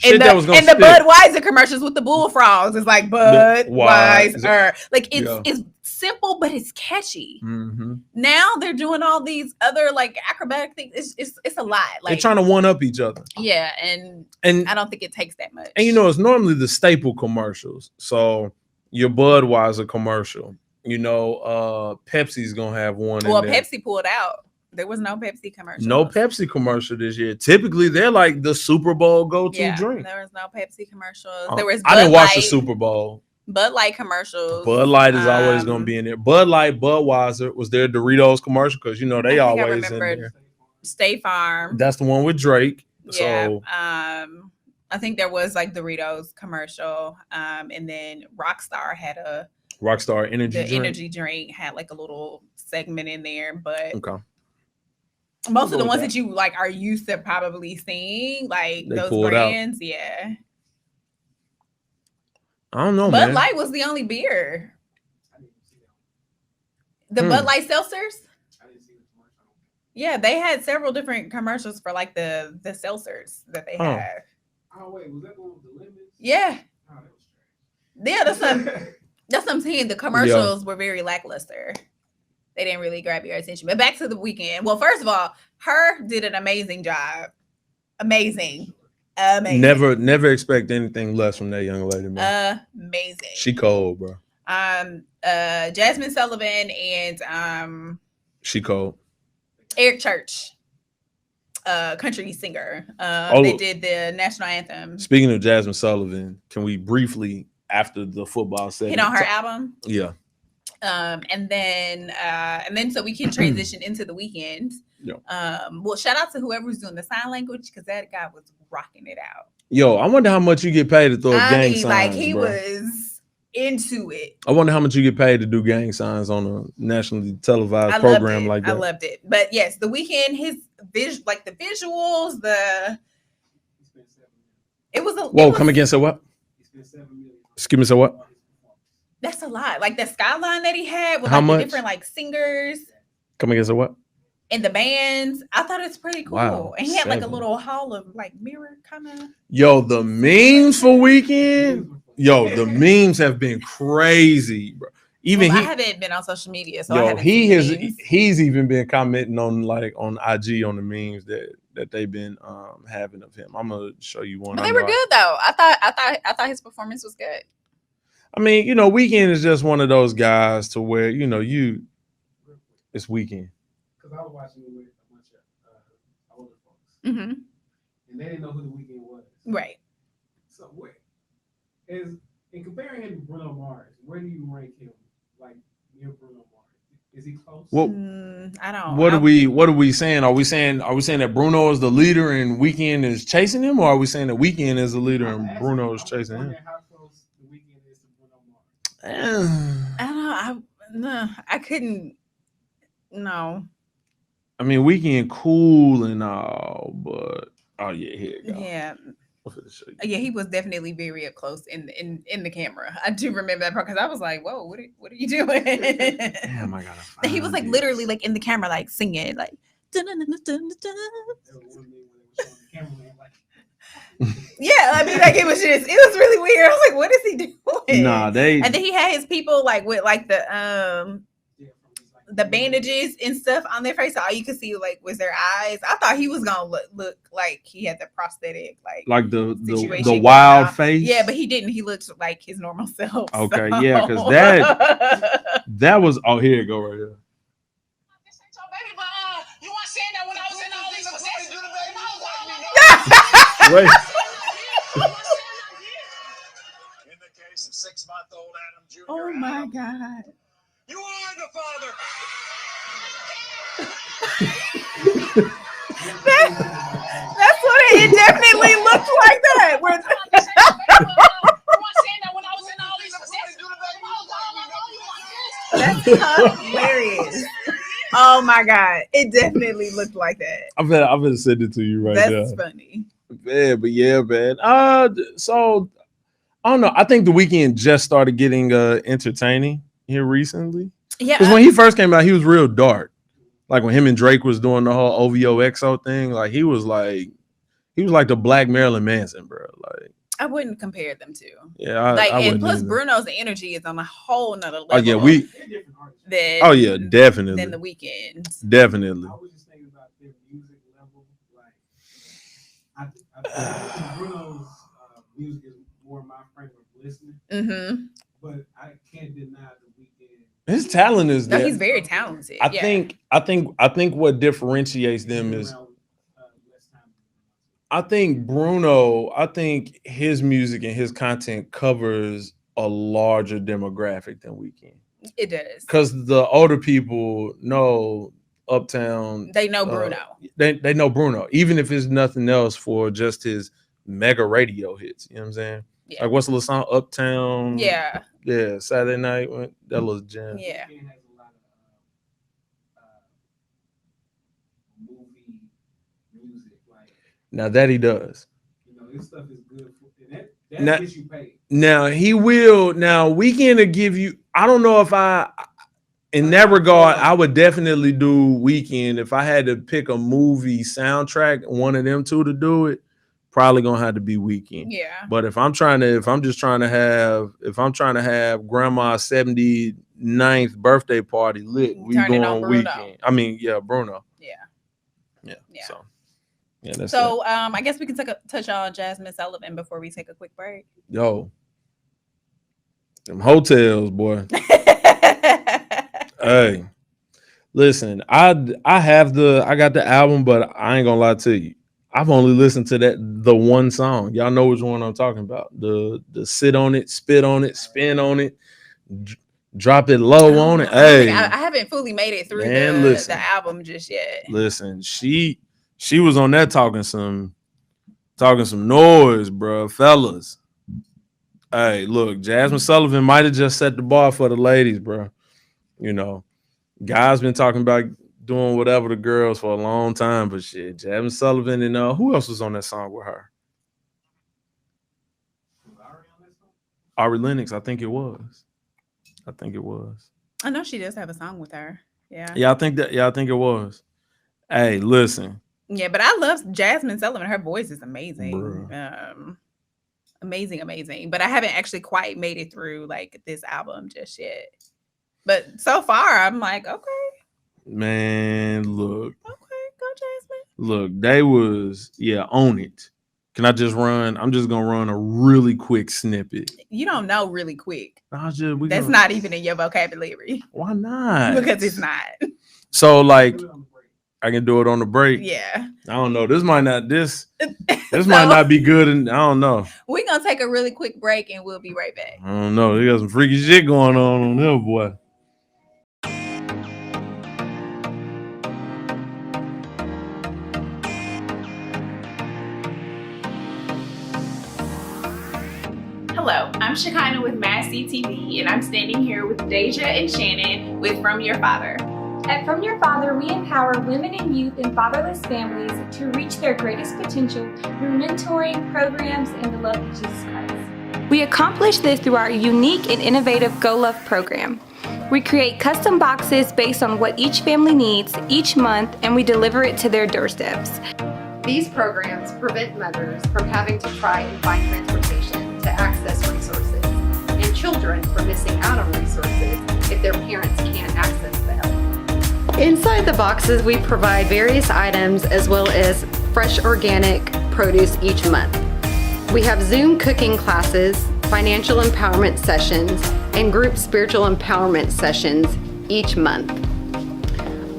And the Budweiser commercials with the bullfrogs is like Budweiser. Like it's simple, but it's catchy. Mm-hmm. Now they're doing all these other like acrobatic things. It's a lot. Like they're trying to one up each other. Yeah, and I don't think it takes that much. And it's normally the staple commercials. So your Budweiser commercial, Pepsi's gonna have one. Well, Pepsi pulled out. There was no Pepsi commercial. No Pepsi commercial this year. Typically, they're like the Super Bowl go-to drink. There was no Pepsi commercials. There was. I didn't watch the Super Bowl. Bud Light commercials. Bud Light is always going to be in there. Bud Light, Budweiser was their Doritos commercial because they always in there. State Farm. That's the one with Drake. Yeah. So, I think there was like Doritos commercial. And then Rockstar had Rockstar energy drink. Energy drink had like a little segment in there, but okay. Most of the ones that you like are used to probably seeing, like those brands, yeah. I don't know, Bud Light was the only beer. The Bud Light seltzers. Yeah, they had several different commercials for like the seltzers that they had. Oh wait, was that one with the lemons? Yeah. Oh, that was Yeah, that's what I'm saying. The commercials were very lackluster. They didn't really grab your attention. But back to the weekend. Well, first of all, her did an amazing job. Amazing. Never expect anything less from that young lady, man. Amazing. She cold, bro. Jasmine Sullivan and she cold. Eric Church, country singer. They did the national anthem. Speaking of Jasmine Sullivan, can we briefly, after the football segment, hit on her album? Yeah. And then so we can transition into the weekend. Yeah. Well, shout out to whoever's doing the sign language because that guy was rocking it out. Yo, I wonder how much you get paid to throw gang signs. Like he was into it. I wonder how much you get paid to do gang signs on a nationally televised program like that. I loved it. But yes, the weekend, his the visuals, it was a whoa. Come again? So what? Excuse me. So what? That's a lot. Like the skyline that he had with how like much? The different like singers. Come again? So what? And the bands, I thought it's pretty cool. Wow, and he had like a little hall of like mirror kind of. Yo, the memes for weekend. Yo, the memes have been crazy, bro. Even I haven't been on social media, so yo, he's even been commenting on IG on the memes that they've been having of him. I'm gonna show you one. But they were good though. I thought his performance was good. I mean, Weeknd is just one of those guys to where it's Weeknd. Because I was watching it with a bunch of older folks, and they didn't know who the Weeknd was. Right. So in comparing him to Bruno Mars, where do you rank him? Like near Bruno Mars, is he close? Well, I don't. What are we saying? Are we saying that Bruno is the leader and Weeknd is chasing him, or are we saying that Weeknd is the leader and Bruno is chasing him? How close the Weeknd is to Bruno Mars? I don't know. I couldn't. No. I mean, Weeknd cool and all, but here you go. Yeah. Yeah, he was definitely very up close in the camera. I do remember that part because I was like, "Whoa, what are you doing?" Damn, I gotta find he was like literally like in the camera, like singing, like. Yeah, I mean, like it was really weird. I was like, "What is he doing?" Nah, and then he had his people like with like the bandages and stuff on their face, so all you could see like was their eyes. I thought he was gonna look like he had the prosthetic, like the wild face. Yeah, but he didn't. He looked like his normal self. Okay, yeah, because that was here you go right here. Wait. In the case of 6-month-old Adam Jr. Oh my Adam, God. you are the father. That's what it definitely looked like that. That's hilarious. Oh my God. It definitely looked like that. I'm gonna send it to you right now. That's funny. Man, but yeah, man. So I don't know. I think The Weeknd just started getting entertaining here recently. Yeah. Because when he first came out, he was real dark. Like when him and Drake was doing the whole OVO XO thing, like he was like the Black Marilyn Manson, bro. Like I wouldn't compare them to. yeah, I and wouldn't plus either. Bruno's energy is on a whole nother level. Oh yeah, definitely. Than The Weeknd. Definitely. I was just thinking about their music level. Like, I Bruno's music is more my frame of listening, but I can't deny The Weeknd. His talent is No, there. he's very talented. I think what differentiates them is I think his music and his content covers a larger demographic than Weeknd. It does. Because the older people know Uptown. They know Bruno. They know Bruno, even if it's nothing else for just his mega radio hits. You know what I'm saying? Yeah. Like what's the little song? Uptown. Yeah. Yeah. Saturday night. That little jam. Yeah. Weeknd has a lot of movie music. Like, Now that he does. you know, his stuff is good. That Now- gets you paid. Now he will. Now Weeknd to give you. I don't know if in that regard, I would definitely do Weeknd if I had to pick a movie soundtrack. One of them two to do it, probably gonna have to be Weeknd. Yeah. But if I'm trying to have grandma's 79th birthday party lit, we Turn it going on Bruno. Weeknd. I mean, yeah, Bruno. Yeah. Yeah. Yeah. So yeah, that's So I guess we can touch on Jasmine Sullivan before we take a quick break. yo. Them hotels, boy. Hey, listen, I got the album, but I ain't gonna lie to you. I've only listened to the one song. Y'all know which one I'm talking about. The sit on it, spit on it, spin on it, drop it low on it. Hey, I haven't fully made it through Man, the listen. album just yet. listen, she was on that talking some noise, bro, fellas. Hey, look, Jasmine Sullivan might have just set the bar for the ladies, bro. You know, guys been talking about doing whatever the girls for a long time, but shit, Jasmine Sullivan and who else was on that song with her? Ari Lennox, I think it was. I know she does have a song with her. Yeah. Yeah, I think it was. Hey, listen. Yeah, but I love Jasmine Sullivan. Her voice is amazing. Bruh. Amazing. But I haven't actually quite made it through like this album just yet. But so far, I'm like, okay. Man, look. Okay, go Jasmine. Look, they was, on it. Can I just run? I'm just gonna run a really quick snippet. You don't know really quick. That's Not even in your vocabulary. Why not? Because it's not. So like I can do it on the break. Yeah. I don't know. This might not be good, and I don't know. We're gonna take a really quick break and we'll be right back. I don't know. They got some freaky shit going on there, boy. Hello, I'm Shechinah with Massey TV, and I'm standing here with Deja and Shannon with From Your Father. At From Your Father, we empower women and youth in fatherless families to reach their greatest potential through mentoring, programs, and the love of Jesus Christ. We accomplish this through our unique and innovative Go Love program. We create custom boxes based on what each family needs each month, and we deliver it to their doorsteps. These programs prevent mothers from having to try and find transportation to access resources, and children from missing out on resources if their parents can't access the help. Inside the boxes, we provide various items as well as fresh organic produce each month. We have Zoom cooking classes, financial empowerment sessions, and group spiritual empowerment sessions each month.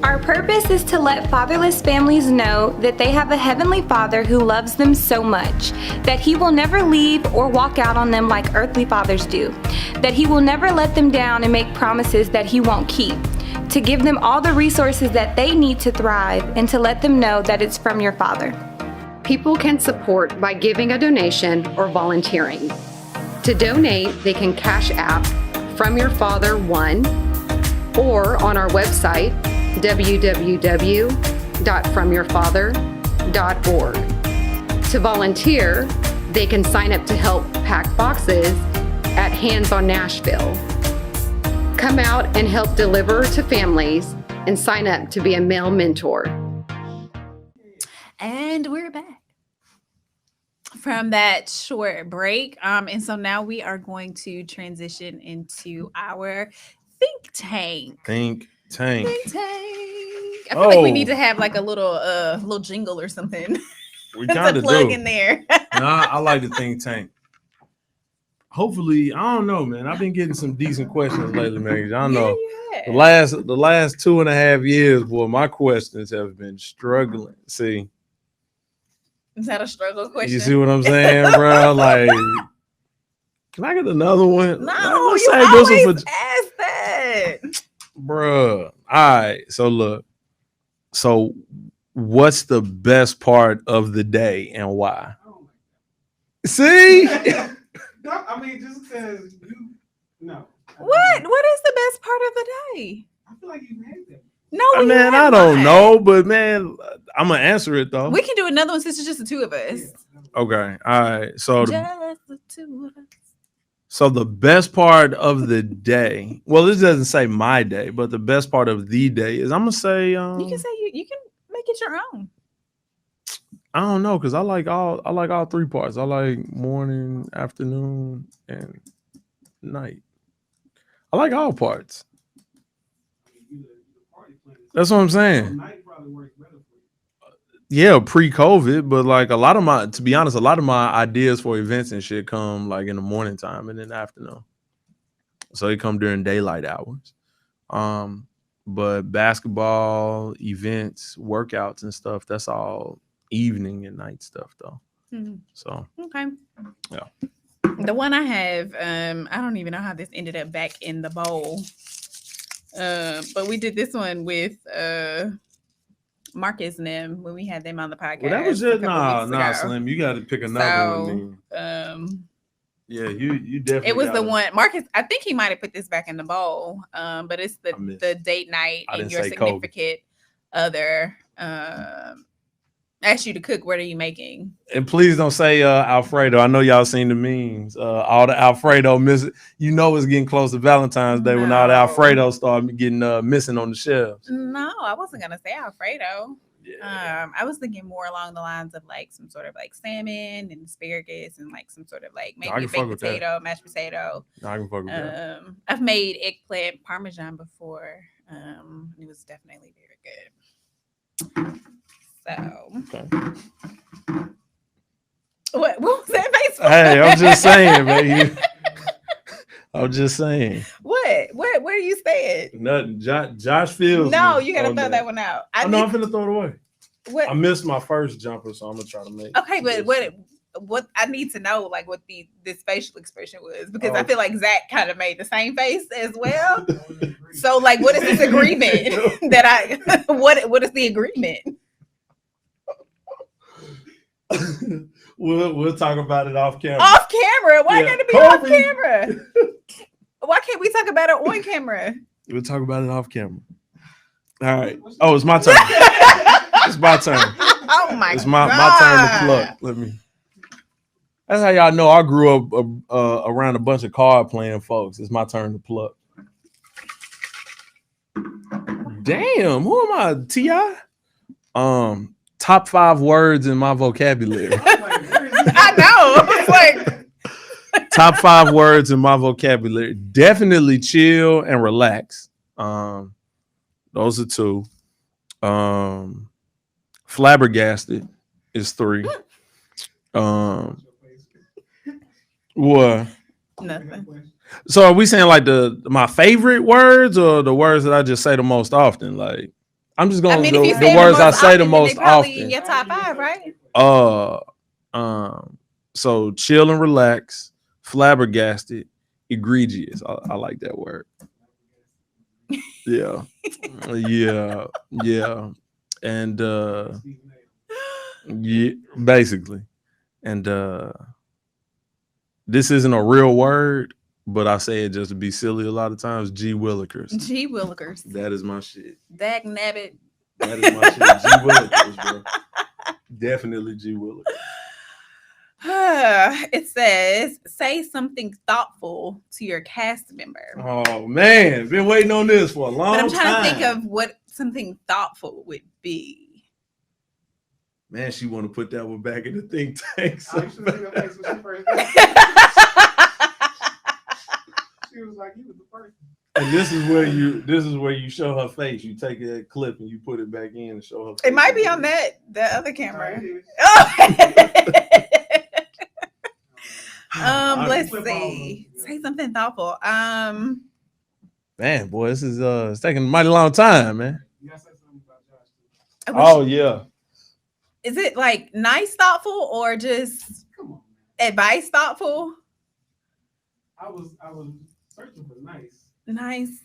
Our purpose is to let fatherless families know that they have a Heavenly Father who loves them so much, that He will never leave or walk out on them like earthly fathers do, that He will never let them down and make promises that He won't keep, to give them all the resources that they need to thrive, and to let them know that it's from your Father. People can support by giving a donation or volunteering. To donate, they can Cash App From Your Father 1 or on our website www.fromyourfather.org. To volunteer, they can sign up to help pack boxes at Hands on Nashville. Come out and help deliver to families and sign up to be a male mentor. And we're back from that short break. And so now we are going to transition into our think tank. Think tank. Think tank. I feel like we need to have like a little jingle or something. We kind of plug do. in there. Nah, I like the think tank. Hopefully, I don't know, man. I've been getting some decent questions lately, man. I know the last 2.5 years, boy, my questions have been struggling. See, is that a struggle question? you see what I'm saying, bro? Like, can I get another one? No, you always ask that, bro. All right, so look. So, what's the best part of the day and why? See? I mean, just because you no. What is the best part of the day? I feel like you made them. No, man, I don't know, but man, I'm gonna answer it though. We can do another one since it's just the two of us. Okay, all right. So just the two of us. So the best part of the day, well, this doesn't say my day, but the best part of the day is I'm gonna say you can say you can make it your own. I don't know, because I like all three parts. I like morning, afternoon, and night. I like all parts. That's what I'm saying. Yeah, pre-COVID, but like to be honest, a lot of my ideas for events and shit come like in the morning time and in the afternoon. So they come during daylight hours. But basketball, events, workouts and stuff, that's all evening and night stuff though. Mm-hmm. So okay. Yeah. The one I have, I don't even know how this ended up back in the bowl. But we did this one with Marcus and them when we had them on the podcast. Well, that was just nah, Slim. You got to pick another one. Yeah, you definitely. It was the one Marcus. I think he might have put this back in the bowl. But it's the date night and your significant other ask you to cook. What are you making? And please don't say Alfredo. I know y'all seen the memes. All the Alfredo miss. You know it's getting close to Valentine's Day when all the Alfredo start getting missing on the shelves. No, I wasn't gonna say Alfredo. Yeah. I was thinking more along the lines of like some sort of like salmon and asparagus and like some sort of like maybe a baked potato, mashed potato. No, I can fuck with that. I've made eggplant parmesan before. It was definitely very good. So, okay. What was that face? Hey, I'm just saying, baby. I'm just saying. What are you saying? Nothing. Josh feels. No, you gotta throw that one out. I'm finna throw it away. What? I missed my first jumper, so I'm gonna try to make. Okay, but what I need to know, like what this facial expression was, because I feel like Zach kind of made the same face as well. So, like, what is this agreement what is the agreement? We'll talk about it off camera. Off camera? Why can't it be off camera? Why can't we talk about it on camera? We'll talk about it off camera. All right. Oh, it's my turn. It's my turn. Oh my God. It's my turn to pluck. Let me. That's how y'all know I grew up around a bunch of card playing folks. It's my turn to pluck. Damn, who am I? T.I.? Top 5 words in my vocabulary. I know. It's like top 5 words in my vocabulary. Definitely chill and relax. Those are 2. Flabbergasted is 3. What? Nothing. So are we saying like my favorite words or the words that I just say the most often? Like I'm just going I mean, to if you the say it words I most say often, the then most they probably in often. your top 5, right? So chill and relax, flabbergasted, egregious. I like that word. Yeah. Yeah. And yeah, basically. And this isn't a real word, but I say it just to be silly a lot of times. G Willikers. G Willikers. That is my shit. Dag nabbit. That is my shit. G Willikers, bro. Definitely G Willikers. It says, say something thoughtful to your cast member. Oh man, been waiting on this for a long time. But I'm trying to think of what something thoughtful would be. Man, she want to put that one back in the think tank. I used to see her face when she first she was like, "You was the person." And this is where you show her face. You take that clip and you put it back in and show her face. It might be on the other camera. Let's see. Say something thoughtful. Man, boy, this is it's taking a mighty long time, man. You gotta say something about Josh too. Oh yeah. Is it like nice thoughtful or just Come on, advice thoughtful? I was searching for nice. Nice.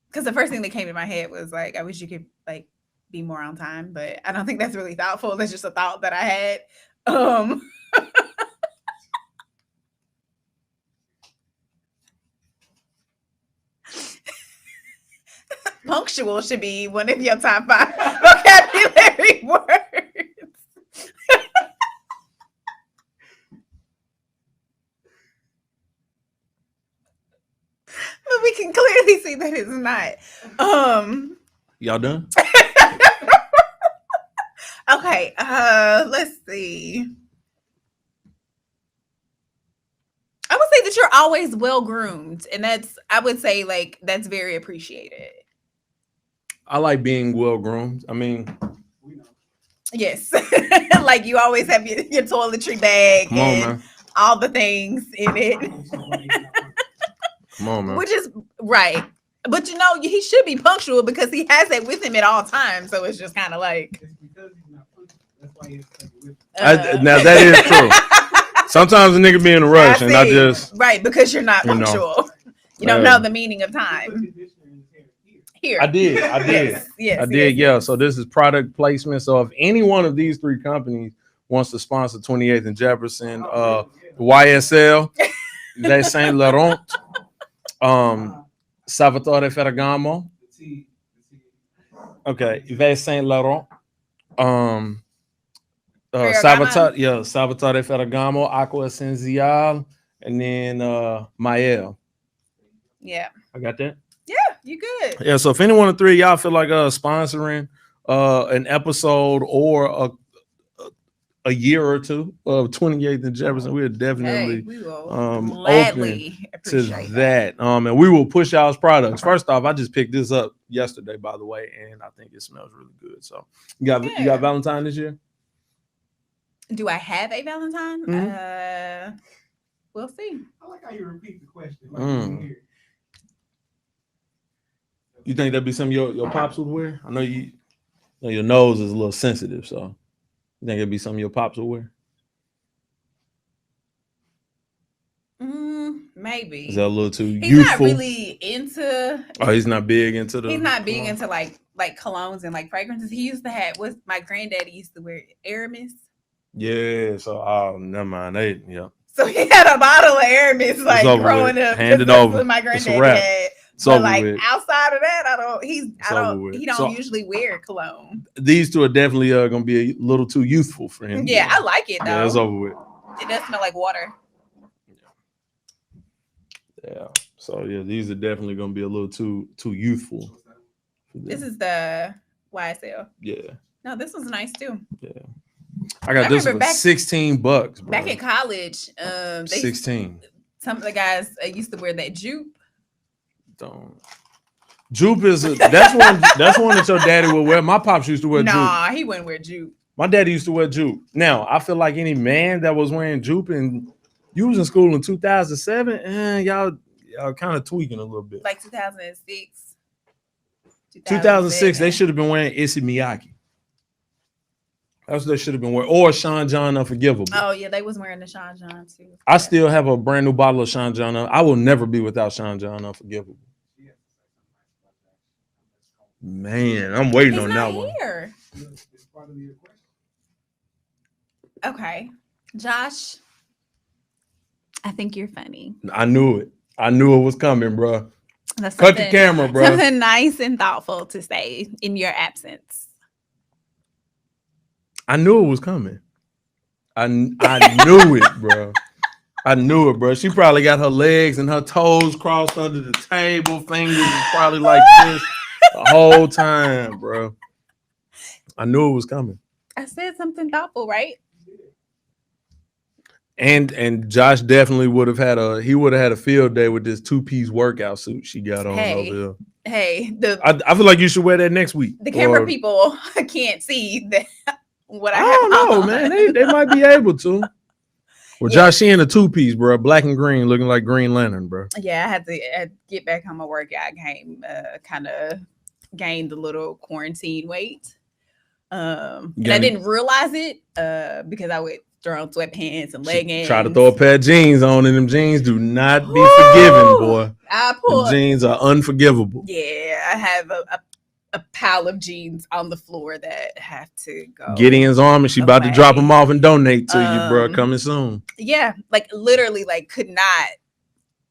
Because the first thing that came to my head was like, I wish you could like be more on time, but I don't think that's really thoughtful. That's just a thought that I had. Punctual should be one of your top 5 vocabulary words. But we can clearly see that it's not. Y'all done? Okay, let's see. I would say that you're always well groomed, and I would say like that's very appreciated. I like being well groomed. I mean, We know. Yes. Like you always have your toiletry bag come on, and man. all the things in it. Come on, man. Which is right. But you know, he should be punctual because he has that with him at all times. So it's just kind of like It's because he's not punctual. That's why he's with Now that is true. Sometimes a nigga be in a rush, and I just right because you're not you know. punctual. You don't know the meaning of time. Here. I did. Yes, I did, yeah. So this is product placement. So if any one of these 3 companies wants to sponsor 28th and Jefferson, YSL, Les Saint Laurent, Salvatore Ferragamo, okay, Yves Saint Laurent, Salvatore Ferragamo, Aqua Essenzial, and then Mael. Yeah. I got that. Yeah, you good. Yeah, so if any one of 3 of y'all feel like sponsoring an episode or a year or 2 of 28th and Jefferson, we're definitely we will gladly to that. And we will push y'all's products. First off, I just picked this up yesterday, by the way, and I think it smells really good. So you got Valentine this year? Do I have a Valentine? Mm-hmm. We'll see. I like how you repeat the question. Like you didn't hear it. You think that'd be something your pops would wear? I know your nose is a little sensitive, so you think it'd be something your pops would wear? Maybe. Is that a little too He's youthful? not really into. Oh, he's not big into the. He's not big into like colognes and like fragrances. He used to have. My granddaddy used to wear Aramis. Yeah. So never mind. So he had a bottle of Aramis like growing up. Hand it over. What my granddaddy had. It's but over like with. Outside of that, he don't So, usually wear cologne. These 2 are definitely gonna be a little too youthful for him. Yeah, I like it though. Yeah, it's over with. It does smell like water. Yeah. So yeah, these are definitely gonna be a little too youthful. This is the YSL. Yeah. No, this one's nice too. Yeah. I got this for $16, bro. Back in college, 16. Some of the guys used to wear that jupe. Don't. Jupe is that's one that your daddy would wear. My pops used to wear jupe. Nah, he wouldn't wear jupe. My daddy used to wear jupe. Now I feel like any man that was wearing jupe and you was in school in 2007, y'all kind of tweaking a little bit. Like 2006. 2006, they should have been wearing Issey Miyake. That's what they should have been wearing. Or Sean John Unforgivable. Oh, yeah, they was wearing the Sean John, too. I still have a brand new bottle of Sean John. I will never be without Sean John Unforgivable. Man, I'm waiting on that one. Here. Okay. Josh, I think you're funny. I knew it. I knew it was coming, bro. That's Cut the camera, bro. Something nice and thoughtful to say in your absence. I knew it was coming. I knew it, bro. I knew it, bro. She probably got her legs and her toes crossed under the table. Fingers was probably like this the whole time, bro. I knew it was coming. I said something thoughtful, right? And Josh definitely would have had a field day with this 2-piece workout suit she got on over there. Hey, I feel like you should wear that next week. The camera people can't see what I have. I don't know, man. They might be able to. Well, yeah. Josh, she in a 2-piece, bro, black and green, looking like Green Lantern, bro. Yeah, I had to get back on my workout game. Kind of gained a little quarantine weight. And I didn't realize it because I would throw on sweatpants and leggings. Try to throw a pair of jeans on, and them jeans do not be forgiven, boy. Them jeans are unforgivable. Yeah, I have a pile of jeans on the floor that have to go. Gideon's Army, she about to drop them off and donate to you, bro. Coming soon. Yeah, like literally, like could not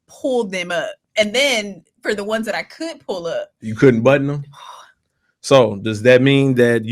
pull them up, and then for the ones that I could pull up, you couldn't button them. So does that mean that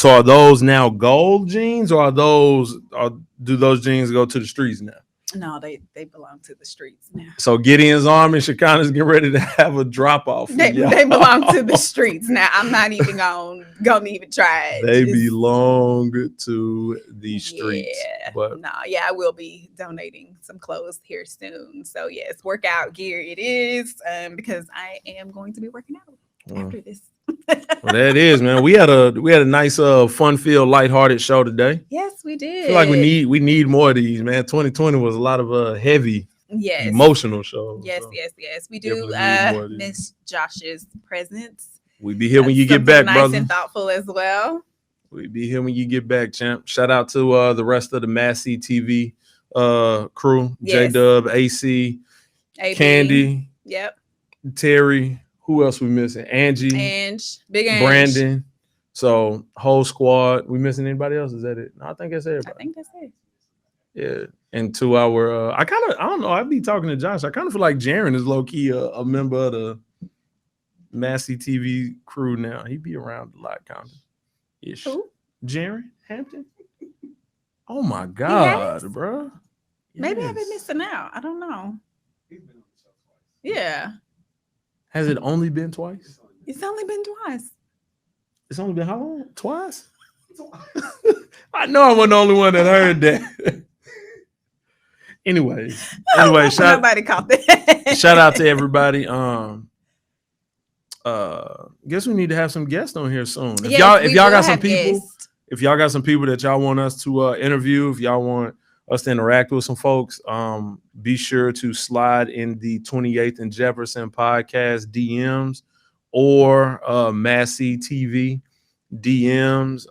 are those now gold jeans, or do those jeans go to the streets now? No, they belong to the streets now. So Gideon's Army and Shechinah's getting ready to have a drop off. They belong to the streets now. I'm not even gonna even try it. They belong to the streets. Yeah, but I will be donating some clothes here soon. So yes, workout gear it is, because I am going to be working out after this. Well, that is, man. We had a nice, fun-filled, lighthearted show today. Yes, we did. I feel like we need more of these, man. 2020 was a lot of heavy, emotional shows. Yes. We do miss Josh's presence. We be here when you get back, nice brother. And thoughtful as well. We be here when you get back, champ. Shout out to the rest of the Massey TV crew. Yes. J-Dub, AC, AB. Candy, Terry. Who else we missing? Angie, Big Ange, Brandon. So whole squad. We missing anybody else? Is that it? No, I think that's everybody. I think that's it. Yeah. And to our, I don't know. I'd be talking to Josh. I kind of feel like Jaron is low key a member of the Massey TV crew now. He be around a lot, kind of. Ish. Who? Jaron Hampton. Oh my God, bro. Maybe I've been missing out. I don't know. Yeah. Has it only been twice? It's only been twice. It's only been how long? Twice? I know I wasn't the only one that heard that. Anyway, nobody caught that. Shout out to everybody. Guess we need to have some guests on here soon. If y'all got some people that y'all want us to interview, if y'all want us to interact with some folks, be sure to slide in the 28th and Jefferson podcast DMs or Massey TV DMs.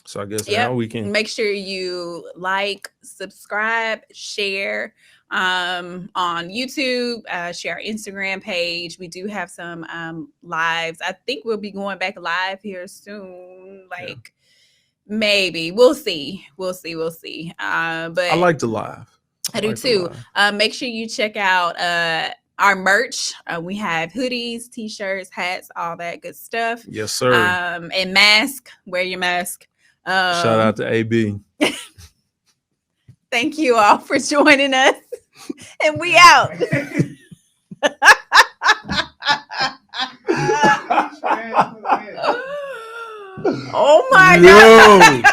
So I guess now we can make sure you like, subscribe, share on YouTube, share our Instagram page. We do have some lives. I think we'll be going back live here soon. Maybe we'll see. But I like the live. I do too. Make sure you check out our merch. We have hoodies, t-shirts, hats, all that good stuff. Yes, sir. And mask. Wear your mask. Shout out to AB. Thank you all for joining us. And we out. Oh my God.